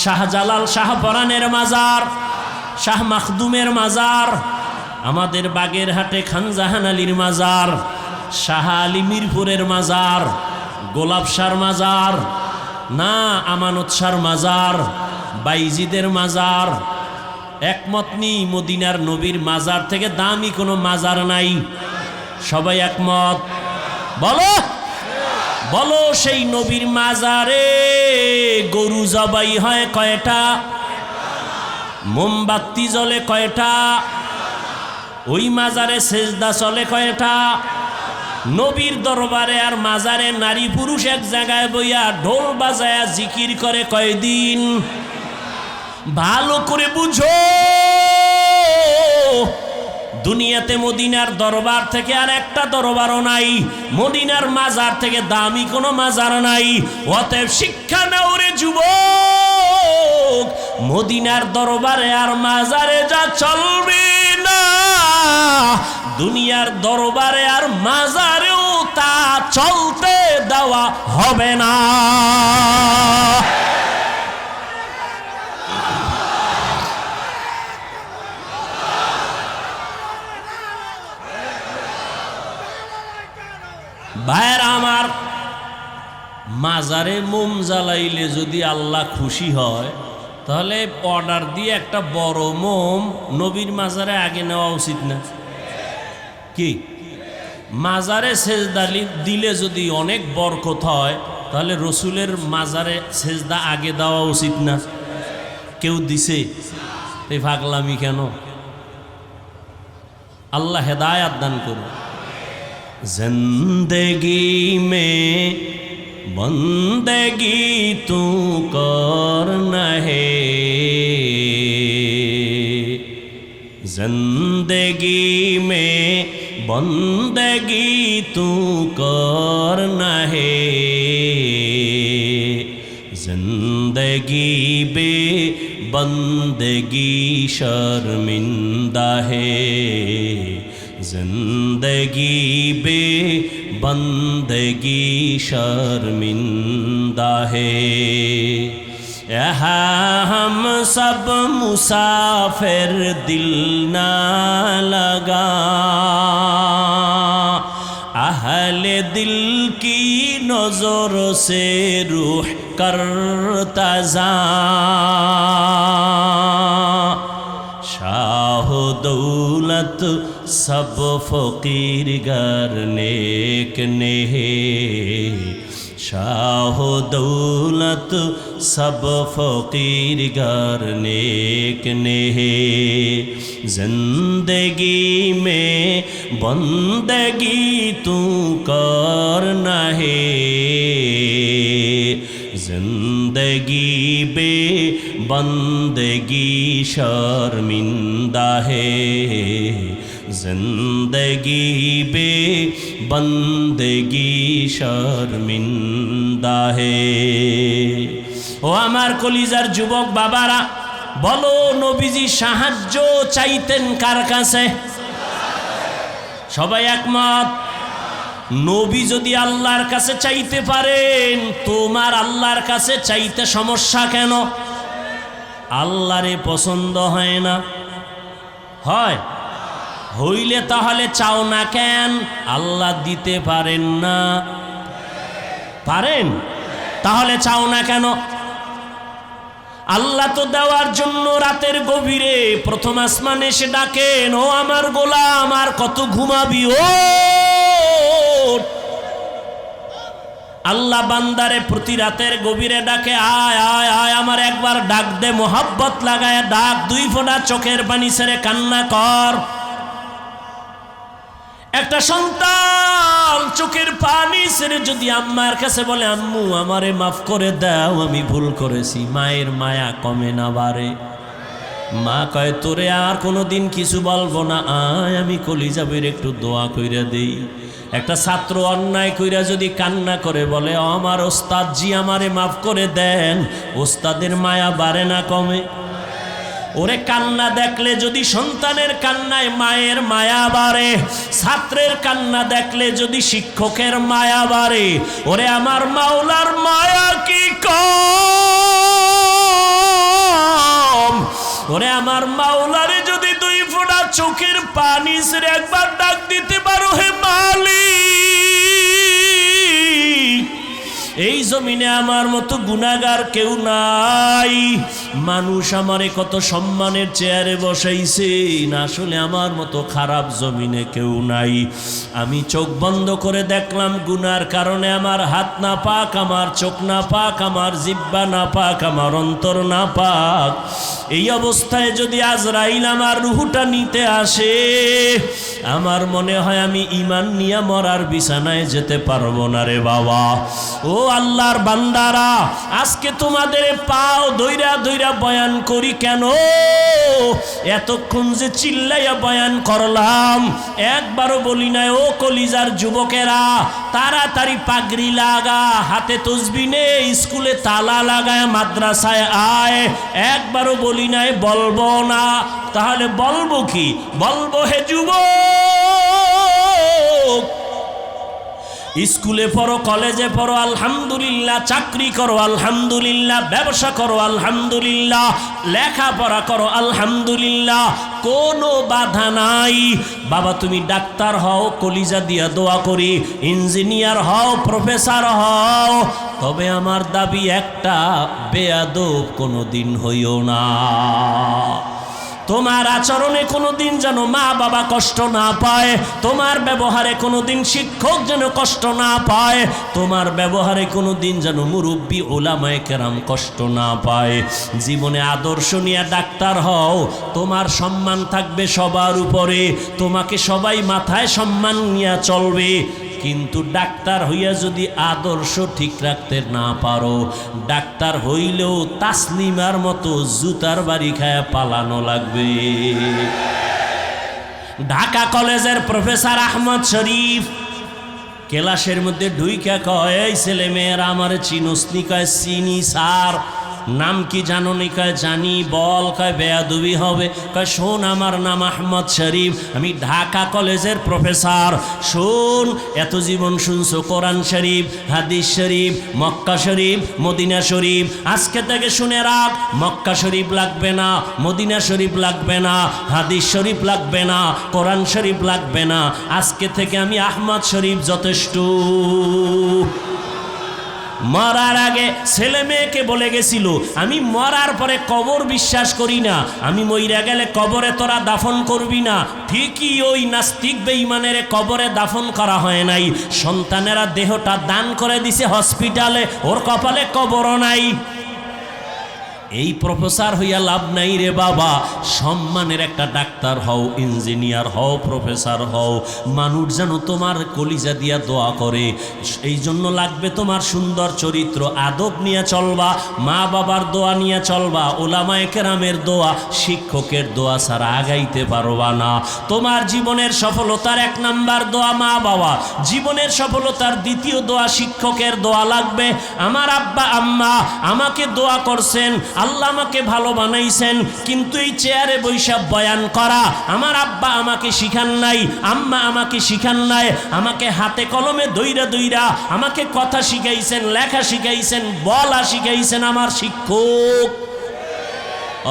শাহজালাল শাহপরানের মাজার, শাহ মাখদুমের মাজার, আমাদের বাগেরহাটে খানজাহান আলীর মাজার, শাহ আলী মিরপুরের মাজার, গোলাপ শাহর মাজার, না আমানত শাহর মাজার, বাইজিদের মাজার। একমত নি মদিনার নবীর মাজার থেকে দামি কোনো মাজার নাই? সবাই একমত? বলো বলো, সেই নবীর মাজারে গরু জবাই হয় কয়টা? মোমবাতি জ্বলে কয়টা? ওই মাজারে সেজদা চলে কয়টা? নবীর দরবারে আর মাজারে নারী পুরুষ এক জায়গায় বইয়া ঢোল বাজায়া জিকির করে কয়দিন? ভালো করে বুঝো, দুনিয়াতে মদিনার দরবার থেকে আর একটা দরবারও নাই, মদিনার মাজার থেকে দামি কোনো মাজার নাই। অতএব শিক্ষা নাও রে যুবক, মদিনার দরবারে আর মাজারে যা চলবে না, দুনিয়ার দরবারে আর মাজারেও তা চলতে দেওয়া হবে না। ভাইয়েরা আমার, মাজারে মোম জ্বালাইলে যদি আল্লাহ খুশি হয়, তাহলে অর্ডার দিয়ে একটা বড় মোম নবীর মাজারে আগে নেওয়া উচিত না কি? মাজারে সেজদা দিলে যদি অনেক বরকত হয়, তাহলে রসুলের মাজারে সেজদা আগে দেওয়া উচিত না? কেউ দিছে? এই পাগলামি কেন? আল্লাহ হেদায়াত দান করুন। जिंदगी में बंदगी तू करना है, जिंदगी में बंदगी तू करना है, जिंदगी बे बंदगी शर्मिंदा है, जिंदगी बे बंदगी शर्मिंदा है। यहाँ हम सब मुसाफिर दिल ना लगा, अहले दिल की नजर से रूह करता जा, शाह दौलत सब फकीर गर नेक ने, शाह दौलत सब फकीर गर नेक ने, जिंदगी में बंदगी तू करना है, जिंदगी बे बंदगी शर्मिंदा है, जिंदगी बे बंदगी शर्मिंदा है। ও আমার কলিজার যুবক বাবারা, বলো নবীজি সাহায্য চাইতেন কার কাছে? সবাই একমত? নবী যদি আল্লাহর কাছে চাইতে পারেন, তোমার আল্লাহর কাছে চাইতে সমস্যা কেন? আল্লাহরে পছন্দ হয় না? হয়? হইলে তাহলে চাও না কেন? আল্লাহ দিতে পারেন না? পারেন, তাহলে চাও না কেন? আল্লাহ তো দেওয়ার জন্য রাতের গভীরে প্রথম আসমানে এসে ডাকেন, ও আমার গোলাম আর কত ঘুমাবি, ও আল্লাহ বান্দারে প্রতি রাতের গভীরে ডাকে, আয় আয় আয়, আমার একবার ডাক দে, মোহাব্বত লাগায় ডাক, দুই ফোঁটা চোখের পানি ছেড়ে কান্না কর। একটা সন্তান চোখের পানি ছেড়ে যদি আম্মার কাছে বলে, আম্মু আমারে মাফ করে দাও, আমি ভুল করেছি, মায়ের মায়া কমে না বাড়ে? মা কয়, তোরে আর কোনোদিন কিছু বলবো না, আয় আমি কলিজাবের একটু দোয়া কইরা দেই। একটা ছাত্র অন্যায় কইরা যদি কান্না করে বলে, আমার ওস্তাদ জি আমারে মাফ করে দেন, ওস্তাদের মায়া বাড়ে না কমে? ওরে কান্না দেখলে যদি সন্তানের কান্নায় মায়ের মায়া বাড়ে, ছাত্রের কান্না দেখলে যদি শিক্ষকের মায়া বাড়ে, ওরে আমার মাওলার মায়া কি কম? ওরে আমার মাওলারে যদি 2 ফোঁটা চোখের পানি ছেড়ে একবার ডাক দিতে পারো, হে মালিক, এই জমিনে আমার মতো গুনাহগার কেউ নাই। মানুষ আমারে কত সম্মানের চেয়ারে বসাইছে, না আসলে আমার মতো খারাপ জমিনে কেউ নাই। আমি চোখ বন্ধ করে দেখলাম গুনার কারণে আমার হাত না পাক, আমার চোখ না পাক, আমার জিহ্বা না পাক, আমার অন্তর না পাক। এই অবস্থায় যদি আজরাইল আমার রুহটা নিতে আসে, আমার মনে হয় আমি ঈমান নিয়ে মরার বিছানায় যেতে পারবো না রে বাবা। ও আল্লাহর বান্দারা, আজকে তোমাদের পাও ধইরা ধইরা বয়ান করি কেন? এতক্ষণ যে চিল্লাইয়া বয়ান করলাম, একবারও বলি নাই ও কলিজার যুবকেরা তাড়াতাড়ি পাগড়ি লাগা, হাতে তসবিহ নে, স্কুলে তালা লাগায় মাদ্রাসায় আয়। একবারও বলি নাই বলবো না, তাহলে বলবো কি? বলবো হে যুবক, স্কুলে পড়ো, কলেজে পড়ো আলহামদুলিল্লাহ, চাকরি করো আলহামদুলিল্লাহ, ব্যবসা করো আলহামদুলিল্লাহ, লেখাপড়া করো আলহামদুলিল্লাহ, কোনো বাধা নাই। বাবা তুমি ডাক্তার হও, কলিজা দিয়া দোয়া করি, ইঞ্জিনিয়ার হও, প্রফেসর হও, তবে আমার দাবি একটা, বেয়াদব কোনোদিন হইও না। তোমার আচরণে কোনোদিন যেন মা বাবা কষ্ট না পায়, তোমার ব্যবহারে কোনোদিন শিক্ষক যেন কষ্ট না পায়, তোমার ব্যবহারে কোনোদিন যেন মুরব্বী ওলামায়ে কেরাম কষ্ট না পায়। জীবনে আদর্শ নিয়ে ডাক্তার হও, তোমার সম্মান থাকবে সবার উপরে, তোমাকে সবাই মাথায় সম্মান নিয়ে চলবে। কিন্তু ডাক্তার হইয়া যদি আদর্শ ঠিক রাখতে না পারো, ডাক্তার হইলেও তাসলিমার মতো জুতার বাড়ি খায়া পালানো লাগবে। ঢাকা কলেজের প্রফেসর আহমদ শরীফ ক্লাসের মধ্যে ঢুইকা কয়, এই ছেলে মেয়েরা আমার চিনসনি? কয় চিনি স্যার। নাম কি জানো নি? কয় জানি। বল। কয় বেয়াদবি হবে। কয় শোন, আমার নাম আহমদ শরীফ, আমি ঢাকা কলেজের প্রফেসর। শোন, এত জীবন শুনছো কোরআন শরীফ, হাদিস শরীফ, মক্কা শরীফ, মদিনা শরীফ, আজকে থেকে শুনে রাখ, মক্কা শরীফ লাগবে না, মদিনা শরীফ লাগবে না, হাদিস শরীফ লাগবে না, কোরআন শরীফ লাগবে না, আজকে থেকে আমি আহমদ শরীফ যথেষ্ট। মরার আগে ছেলে মেয়েকে বলে গেছিল, আমি মরার পরে কবর বিশ্বাস করি না, আমি মইরা গেলে কবরে তোরা দাফন করবি না। ঠিকই ওই নাস্তিক বেঈমানের কবরে দাফন করা হয় নাই, সন্তানেরা দেহটা দান করে দিছে হসপিটালে, ওর কপালে কবরও নাই। এই প্রফেসর হইয়া লাভ নাই রে বাবা, সম্মানের একটা ডাক্তার হও, ইঞ্জিনিয়ার হও, প্রফেসর হও, মানুষ যেন তোমার কলিজা দিয়া দোয়া করে। এই জন্য লাগবে তোমার সুন্দর চরিত্র, আদব নিয়ে চলবা, মা বাবার দোয়া নিয়ে চলবা, ওলামায়ে কেরামের দোয়া, শিক্ষকের দোয়া ছাড়া আগাইতে পারবা না। তোমার জীবনের সফলতার 1 নাম্বার দোয়া মা বাবা, জীবনের সফলতার 2য় দোয়া শিক্ষকের দোয়া লাগবে। আমার আব্বা আম্মা আমাকে দোয়া করছেন, আল্লাহ আমাকে ভালো বানাইছেন, কিন্তু এই চেয়ারে বৈশা বয়ান করা আমার আব্বা আমাকে শিখান নাই, আম্মা আমাকে শিখান নাই, আমাকে হাতে কলমে দইরা দইরা আমাকে কথা শিখাইছেন, লেখা শিখাইছেন, বলা শিখাইছেন আমার শিক্ষক।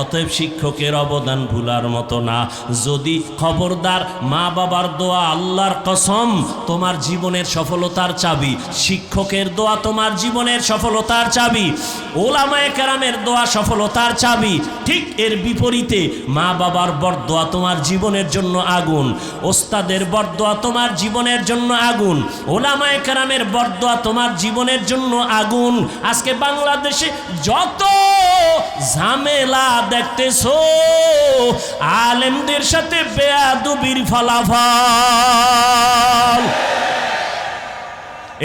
অতএব শিক্ষকের অবদান ভুলার মতো না। যদি খবরদার, মা বাবার দোয়া আল্লাহর কসম তোমার জীবনের সফলতার চাবি, শিক্ষকের দোয়া তোমার জীবনের সফলতার চাবি, ওলামায়ে কেরামের দোয়া সফলতার চাবি। ঠিক এর বিপরীতে মা বাবার বরদোয়া তোমার জীবনের জন্য আগুন, ওস্তাদের বরদোয়া তোমার জীবনের জন্য আগুন, ওলামায়ে কেরামের বরদোয়া তোমার জীবনের জন্য আগুন। আজকে বাংলাদেশে যত ঝামেলা দেখতেছো আলেমদের সাথে বেয়াদবির ফলাফল।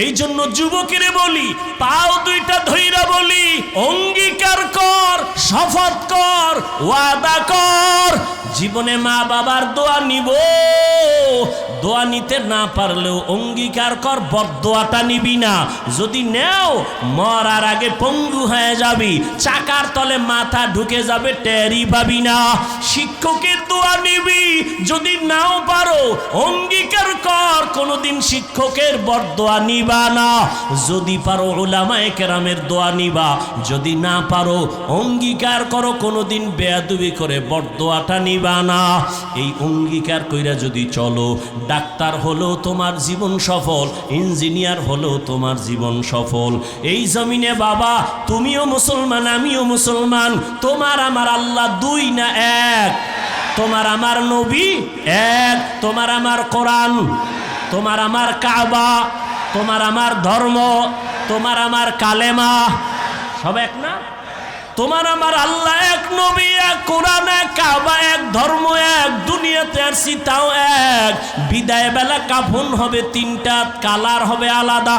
এই জন্য যুবকের বলি, পাও দুইটা ধইরা বলি, অঙ্গীকার কর, শপথ কর, ওয়াদা কর, জীবনে মা বাবার দোয়া নিব। দোয়া নিতে না পারলেও অঙ্গীকার কর বদদোয়াটা নিবি না। যদি নেও মরার আগে পঙ্গু হয়ে যাবি, চাকার তলে মাথা ঢুকে যাবে, টেরই পাবি না। শিক্ষকের দোয়া নিবি, যদি নাও পারো অঙ্গীকার কর কোনোদিন শিক্ষকের বদদোয়া নিবা না। যদি পারো উলামায়ে কেরামের দোয়া নিবা, যদি না পারো অঙ্গীকার করো কোনোদিন বেয়াদবি করে বদদোয়াটা নিবা না। এই অঙ্গীকার কইরা যদি চলো, ডাক্তার হলো তোমার জীবন সফল, ইঞ্জিনিয়ার হলো তোমার জীবন সফল। এই জমিনে বাবা তুমিও মুসলমান, আমিও মুসলমান, তোমার আমার আল্লাহ দুই না এক, তোমার আমার নবী এক, তোমার আমার কোরআন, তোমার আমার কাবা, তোমার আমার ধর্ম, তোমার আমার কালেমা, সব এক না? তোমার আমার আল্লাহ এক, নবী এক, কোরআন এক, কাবা এক, ধর্ম এক, দুনিয়াতে আসছি তাও এক। বিদায় বেলা কাফন হবে তিনটা, কালার হবে আলাদা।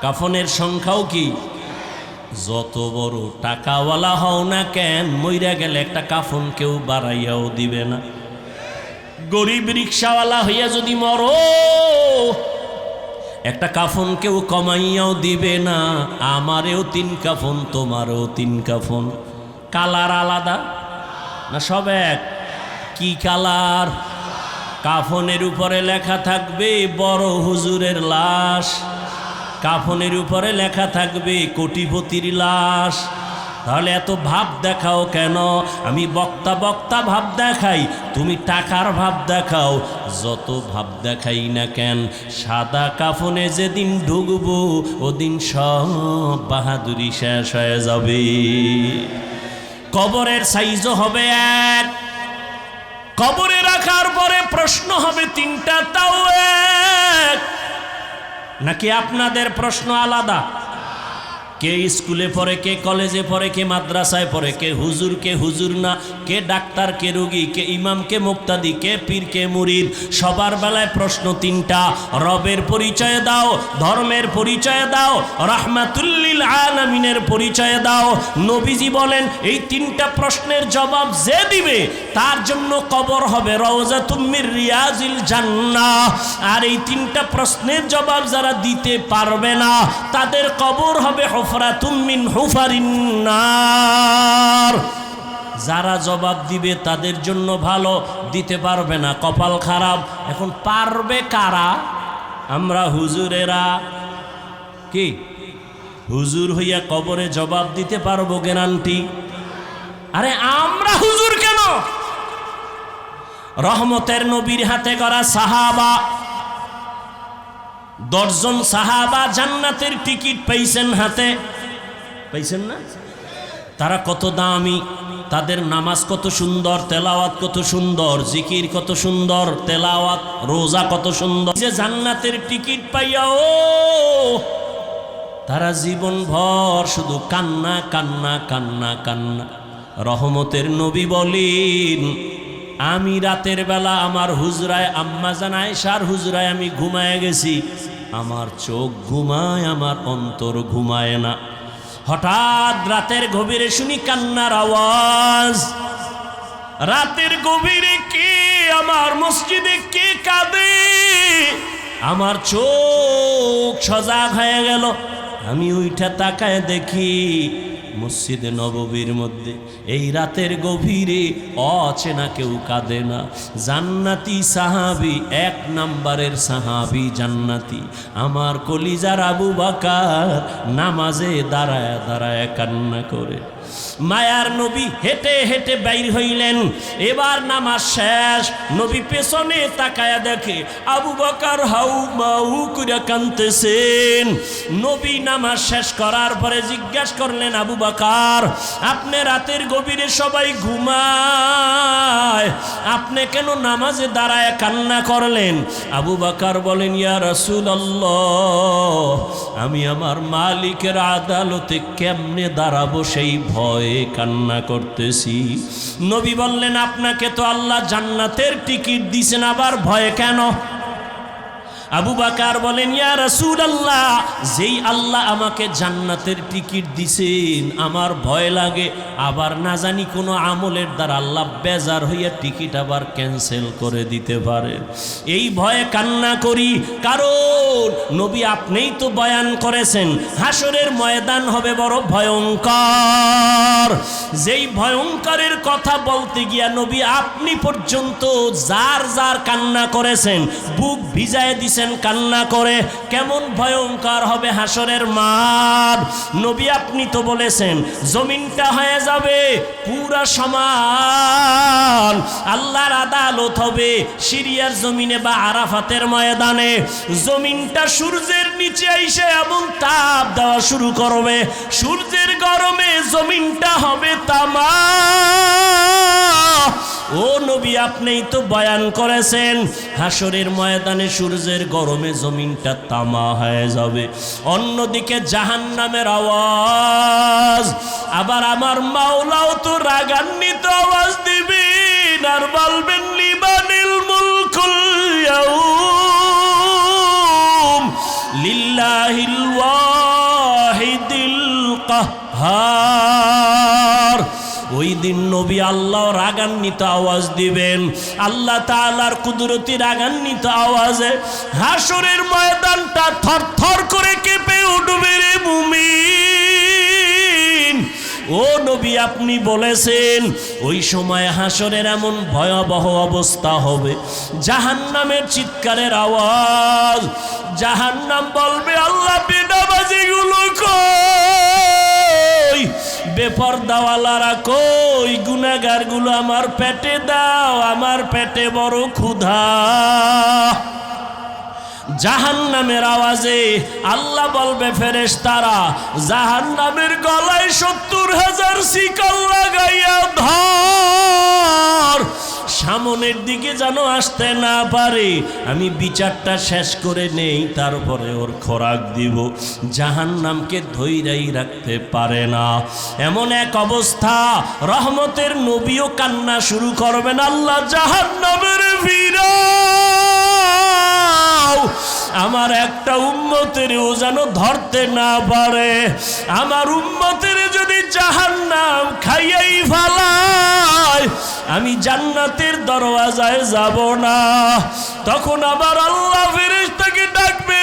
কাফনের সংখ্যাও কি? যত বড় টাকাওয়ালা হও না কেন, মইরা গেলে একটা কাফন কেউ বাড়াইয়াও দিবে না। গরিব রিক্সাওয়ালা হইয়া যদি মরো, একটা কাফন কেউ কমাইয়াও দিবে না। আমারেও তিন কাফন, তোমারও তিন কাফন। কালার আলাদা না সব এক? কি কালার? কাফনের উপরে লেখা থাকবে বড় হুজুরের লাশ, কাফনের উপরে লেখা থাকবে কোটিপতির লাশ। তাহলে এত ভাব দেখাও কেন? আমি বক্তা বক্তা ভাব দেখাই, তুমি টাকার ভাব দেখাও। যত ভাব দেখাই না কেন, সাদা কাফনে যেদিন ঢুকবো ওদিন সব বাহাদুরি শেষ হয়ে যাবে। কবরের সাইজও হবে এক, কবরে রাখার পরে প্রশ্ন হবে তিনটা, তাও এক। নাকি আপনাদের প্রশ্ন আলাদা? কে স্কুলে পড়ে, কে কলেজে পড়ে, কে মাদ্রাসায় পড়ে, কে হুজুর না, কে ডাক্তার, কে রোগী, কে ইমাম, কে মুক্তাদি, কে পীর, কে মুরিদ। সবার বেলায় প্রশ্ন তিনটা। রবের পরিচয় দাও, ধর্মের পরিচয় দাও, রাহমাতুল লিল আলামিনের পরিচয় দাও। নবীজি বলেন এই তিনটা প্রশ্নের জবাব যে দিবে তার জন্য কবর হবে রওজাতুম মির রিয়াজিল জান্নাহ। আর এই তিনটা প্রশ্নের জবাব যারা দিতে পারবে না তাদের কবর হবে হুফরাতুম মিন হুফারিন নার। যারা জবাব দিবে তাদের জন্য ভালো, দিতে পারবে না কপাল খারাপ। এখন পারবে কারা? আমরা হুজুরেরা। কি হুজুর হইয়া কবরে জবাব দিতে পারবো গ্যারান্টি? আরে আমরা হুজুর কেন? রহমতের নবীর হাতে করা সাহাবা, 10 জন সাহাবা জান্নাতের টিকিট পাইছেন হাতে, পাইছেন না? তারা কত দামি, তাদের নামাজ কত সুন্দর, তেলাওয়াত কত সুন্দর, জিকির কত সুন্দর, তেলাওয়াত, রোজা কত সুন্দর। যে জান্নাতের টিকিট পাইয়াও তারা জীবন ভর শুধু কান্না কান্না কান্না কান্না। রহমতের নবী বলেন আমি রাতের বেলা আমার হুজরায়, আম্মা জান আয়েশার হুজরায় আমি ঘুমায় গেছি। আমার চোখ ঘুমায়, আমার অন্তর ঘুমায় না। হঠাৎ রাতের গভীরে শুনি কান্নার আওয়াজ। রাতের গভীরে কে আমার মসজিদে কে কাঁদে? আমার চোখ সজাগ হয়ে গেল। আমি ওইটা তাকায় দেখি মসজিদে নববীর মধ্যে এই রাতের গভীরে অচেনা কেউ কাঁদে না। জান্নাতি সাহাবী, 1 নম্বরের সাহাবী জান্নাতি, আমার কলিজার আবু বকর নামাজে দাঁড়ায় দাঁড়ায় কান্না করে। মায়ার নবী হেঁটে হেঁটে বাইর হইলেন। এবার নামাজ শেষ, নবী পেছনে তাকায়া দেখে আবু বকর হাউ মাউ করে কাঁদতেছেন। নবী নামাজ শেষ করার পরে জিজ্ঞাসা করলেন আবু বকর বকর, আপনি রাতের গভীরে সবাই ঘুমায়, আপনি কেন নামাজে দাঁড়ায় কান্না করলেন? আবু বকর বলেন, ইয়া রাসূলুল্লাহ, আমি আমার মালিকের আদালতে কেমনে দাঁড়াবো সেই ভয়ে কান্না করতেছি। নবী বললেন, আপনাকে তো আল্লাহ জান্নাতের টিকিট দিয়েছেন, আবার ভয় কেন? আবু বকর বলেন, ইয়া রাসূলুল্লাহ, যেই আল্লাহ আমাকে জান্নাতের টিকিট দিছেন, আমার ভয় লাগে আবার না জানি কোনো আমলের দ্বারা আল্লাহ বেজার হইয়া টিকিট আবার ক্যান্সেল করে দিতে পারে, এই ভয়ে কান্না করি। কারণ নবী আপনিই তো বয়ান করেছেন হাসরের ময়দান হবে বড় ভয়ঙ্কর। যেই ভয়ঙ্করের কথা বলতে গিয়া নবী আপনি পর্যন্ত যার যার কান্না করেছেন, বুক ভিজায় দিছেন কান্না করে। কেমন ভয়ঙ্কর হবে হাসরের মাঠ। নবী আপনি তো বলেছেন জমিনটা হয়ে যাবে পুরা সমান, আল্লাহর আদালত হবে সিরিয়ার জমিনে বা আরাফাতের ময়দানে। জমিনটা সূর্যের নিচে আইসে এমন তাপ দেওয়া শুরু করবে, সূর্যের গরমে জমিনটা হবে তামা। ও নবী আপনিই তো বয়ান করেছেন হাসরের ময়দানে সূর্যের গরমে জমিনটা তামা হয়ে যাবে। অন্যদিকে জাহান্নামের আওয়াজ, আবার আমার মাওলাও তো রাগান্বিত আওয়াজ দিবেন আর বলবেন, লিমানিল মুলকুল ইয়াউম লিল্লাহিল ওয়াহিদিল কাহ্হার। ওই দিন নবী আল্লাহ রাগান্বিত আওয়াজ দিবেন, আল্লাহ তাআলার কুদরতি রাগান্বিত আওয়াজে হাসরের ময়দানটা থরথর করে কেঁপে উঠবে রে মুমিন। ও নবী আপনি বলেছেন ওই সময় হাসরের এমন ভয়াবহ অবস্থা হবে, জাহান্নামের চিৎকারের আওয়াজ। জাহান্নাম বলবে, আল্লাহ বেনামাজিগুলো কই, বেপরদাওয়ালারা কই, গুনাহগারগুলো আমার পেটে দাও, আমার পেটে বড় ক্ষুধা। জাহান্নামের আওয়াজে আল্লাহ বলবে, ফেরেশতারা জাহান্নামের গলায় 70,000 শিকল লাগাইয়া ধর, সামনের দিকে যেন আসতে না পারে, আমি বিচারটা শেষ করে নেই, তারপরে ওর খোরাক দিব। জাহান্নামকে ধৈর্যই রাখতে পারে না, এমন এক অবস্থা রহমতের নবীও কান্না শুরু করবেন, আল্লাহ জাহান্নামের ফিরাও, আমার একটা উম্মতেরও যেন ধরতে না পারে, আমার উম্মতের যদি জাহান্নাম খাইয়াই ফেলায় আমি জান্নাতের দরওয়াজায় যাব না। তখন আবার আল্লাহ ফেরেশতাকে ডাকবে,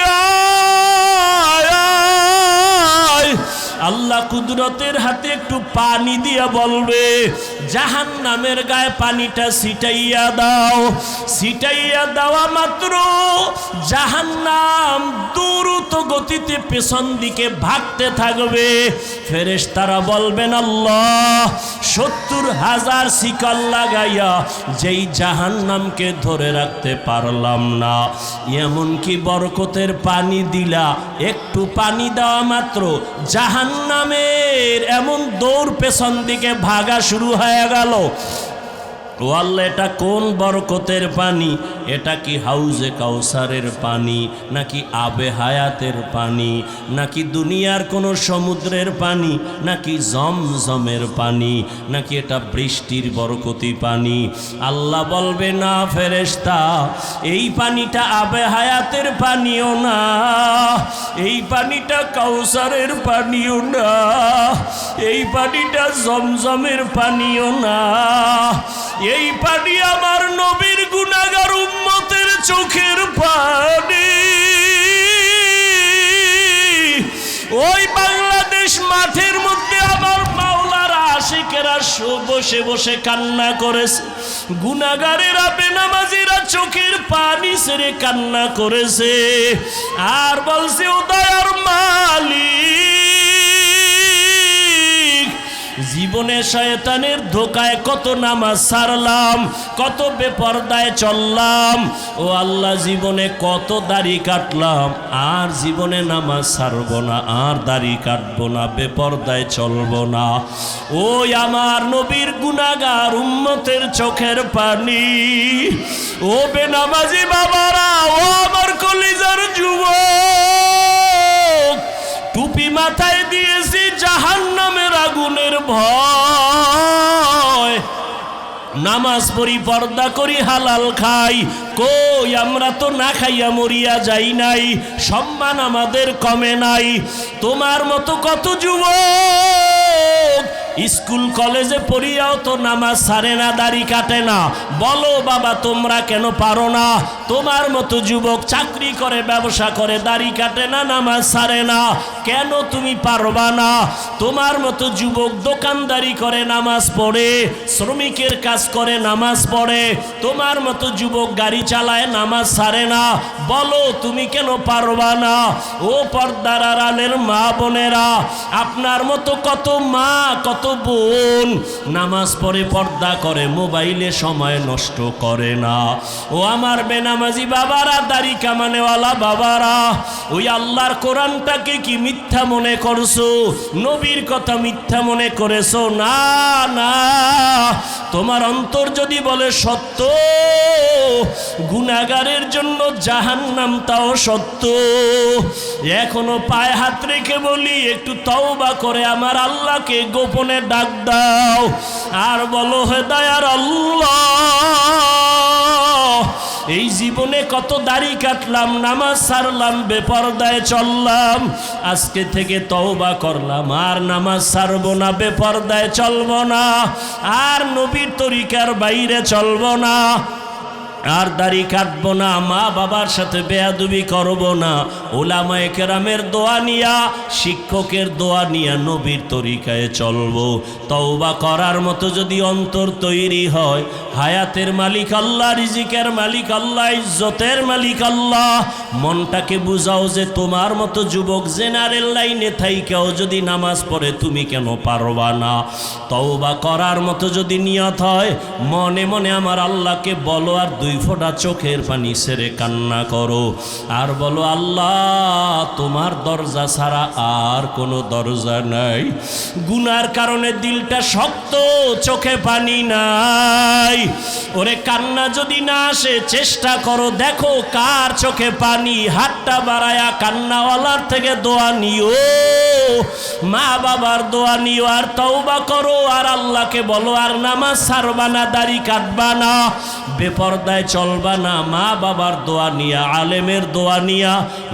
আয় আয়। আল্লাহ কুদরতের হাতে একটু পানি দিয়া বলবে, জাহান্নামের গায়ে পানিটা ছিটাইয়া দাও। ছিটাইয়া দেওয়া মাত্র জাহান্নাম দ্রুত গতিতে পেছন দিকে ভাগতে থাকবে। ফেরেশতারা বলবেন, আল্লাহ 70,000 শিকল লাগাইয়া যেই জাহান্নামকে ধরে রাখতে পারলাম না, এমনকি বরকতের পানি দিলা, একটু পানি দেওয়া মাত্র জাহান্নামের এমন দৌড় পেছন দিকে ভাগা শুরু হয়ে গেল। ও আল্লাহ, এটা কোন বরকতের পানি? এটা কি হাউজে কাউসারের পানি, নাকি আবে হায়াতের পানি, নাকি দুনিয়ার কোনো সমুদ্রের পানি, নাকি জমজমের পানি, নাকি এটা বৃষ্টির বরকতি পানি? আল্লাহ বলবে, না ফেরেশতা, এই পানিটা আবে হায়াতের পানিও না, এই পানিটা কাউসারের পানিও না, এই পানিটা জমজমের পানিও না, এই পানি আমার নবীর গুনাহগার উম্মতের চোখের পানি। ওই বাংলাদেশ মাঠের মধ্যে আমার মাওলার আশিকেরা বসে বসে কান্না করেছে, গুনাহগারেরা বেনামাজিরা চোখের পানি ছেড়ে কান্না করেছে, আর বলছে, ও দয়ার মালিক, জীবন জীবনে শয়তানের ধোকায় কত নামাজ ছাড়লাম, কত বেপরদায় চললাম। ও আল্লাহ, জীবনে কত দাড়ি কাটলাম, আর জীবনে নামাজ ছাড়ব না, আর দাড়ি কাটবো না, বেপরদায় চলবো না। ওই আমার নবীর গুনাহগার উম্মতের চোখের পানি। ও বেনামাজি বাবারা, ও আমার কলিজার যুবক, টুপি মাথায় দিয়েছি জাহান্নামের আগুনের ভয়, নামাজ পড়ি, পর্দা করি, হালাল খাই। কই, আমরা তো না খাইয়া মরিয়া যাই নাই, সম্মান আমাদের কমে নাই। তোমার মতো কত যুবক স্কুল কলেজে পড়িয়াও তো নামাজ ছাড়ে না, দাড়ি কাটে না। বলো বাবা, তোমরা কেন পারো না? তোমার মতো যুবক চাকরি করে, ব্যবসা করে, দাড়ি কাটে না, নামাজ ছাড়ে না, কেন তুমি পারবা না? তোমার মতো যুবক দোকানদারি করে, নামাজ পড়ে, শ্রমিকের কাজ করে, নামাজ পড়ে। তোমার মতো যুবক গাড়ি চালায়, নামাজ ছাড়ে না, বলো তুমি কেন পারবা না? ও পর্দার আড়ালের মা বোনেরা, আপনার মতো কত মা, কত বোন নামাজ পড়ে, পর্দা করে, মোবাইলে সময় নষ্ট করে না। ও আমার বেনামাজি বাবারা, দাড়ি কামানেওয়ালা বাবারা, ওই আল্লাহর কোরআনটাকে কি মিথ্যা মনে করছো? নবীর কথা মিথ্যা মনে করেছো? না না, তোমার অন্তর যদি বলে সত্য, গুনাহগারের জন্য জাহান্নাম তাও সত্য। এখনো পায়ে হাত রেখে বলি, একটু তওবা করে আমার আল্লাহকে গোপনে ডাক দাও, আর বলো, হে দয়ার আল্লাহ, এই জীবনে কত দাড়ি কাটলাম, নামাজ ছাড়লাম, বেপরদায় চললাম, আজকে থেকে তওবা করলাম, আর নামাজ ছাড়বো না, বেপরদায় চলবো না, আর নবীর তরিকার বাইরে চলবো না, আর দাড়ি কাটবো না, মা বাবার সাথে বেয়াদবি করবো না, ওলামায়ে কেরামের দোয়া নিয়া, শিক্ষকের দোয়া নিয়া নবীর তরিকায় চলবো। তওবা করার মতো যদি অন্তর তৈরি হয়, হায়াতের মালিক আল্লাহ, রিজিকের মালিক আল্লাহ, ইজ্জতের মালিক আল্লাহ। মনটাকে বুঝাও যে তোমার মতো যুবক জেনারেল লাইনে থাইকাও যদি নামাজ পড়ে, তুমি কেন পারবা না? তওবা করার মতো যদি নিয়ত হয়, মনে মনে আমার আল্লাহকে বলো, আর 2 ফোঁটা চোখের পানি ছেড়ে কান্না করো, আর বলো, আল্লাহ, তোমার দরজা ছাড়া আর কোনো দরজা নাই। গুনার কারণে দিলটা শক্ত, চোখে পানি নাই। ওরে, কান্না যদি না আসে, চেষ্টা করো, দেখো কার চোখে পানি। হাতটা বাড়ায়া কান্নাওয়ালার থেকে দোয়া নিও, মা বাবার দোয়া নিও, আর তওবা করো, আর আল্লাহকে বলো, আর নামাজ ছাড়বা না, দাড়ি কাটবা না, বেপরদায় চলবা না, মা বাবার দোয়া নিয়া, আলেমের দোয়া নিয়া,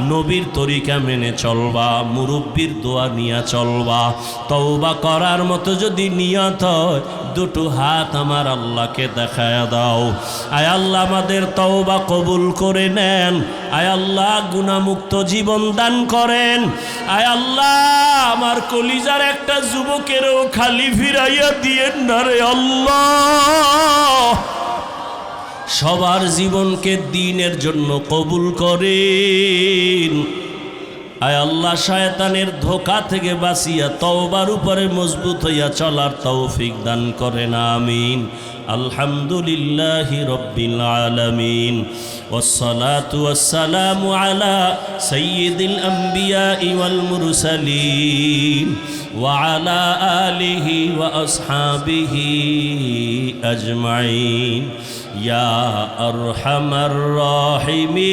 নবীর তরিকা মেনে চলবা, মুরব্বির দোয়া নিয়া চলবা। তওবা করার মতো যদি নিয়ত হয়, 2 হাত আমার আল্লাহকে দেখায়া দাও। আয় আল্লাহ, আমাদের তওবা কবুল করে নেন। আয় আল্লাহ, গুনাহমুক্ত জীবন দান করেন। আয় আল্লাহ, আমার কলিজার একটা যুবকেরও খালি ফিরাইয়া দিয়েন না রে আল্লাহ। সবার জীবনকে দ্বীনের জন্য কবুল করেন। আয় আল্লাহ, শয়তানের ধোঁকা থেকে বাঁচিয়া তওবার উপরে মজবুত হইয়া চলার তৌফিক দান করেন, আমিন। আলহামদুলিল্লাহি রাব্বিল আলামিন, ওয়াসসালাতু ওয়াসসালামু আলা সাইয়্যিদিল আমবিয়াই ওয়াল মুরসালিন ওয়া আলা আলিহি ওয়া আসহাবিহি আজমাইন। ইয়া আরহামার রাহিমিন,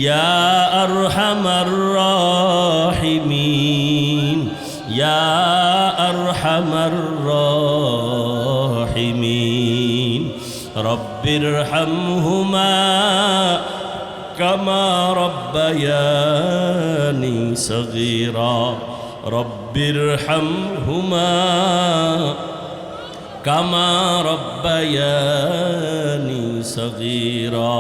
ইয়া আরহামার রাহিমিন, ইয়া আরহামার রাহিমিন। রব্বিরহামহুমা কামা রব্বায়ানি সগীরা, রব্বিরহামহুমা কামা রব্বায়ানি সগীরা।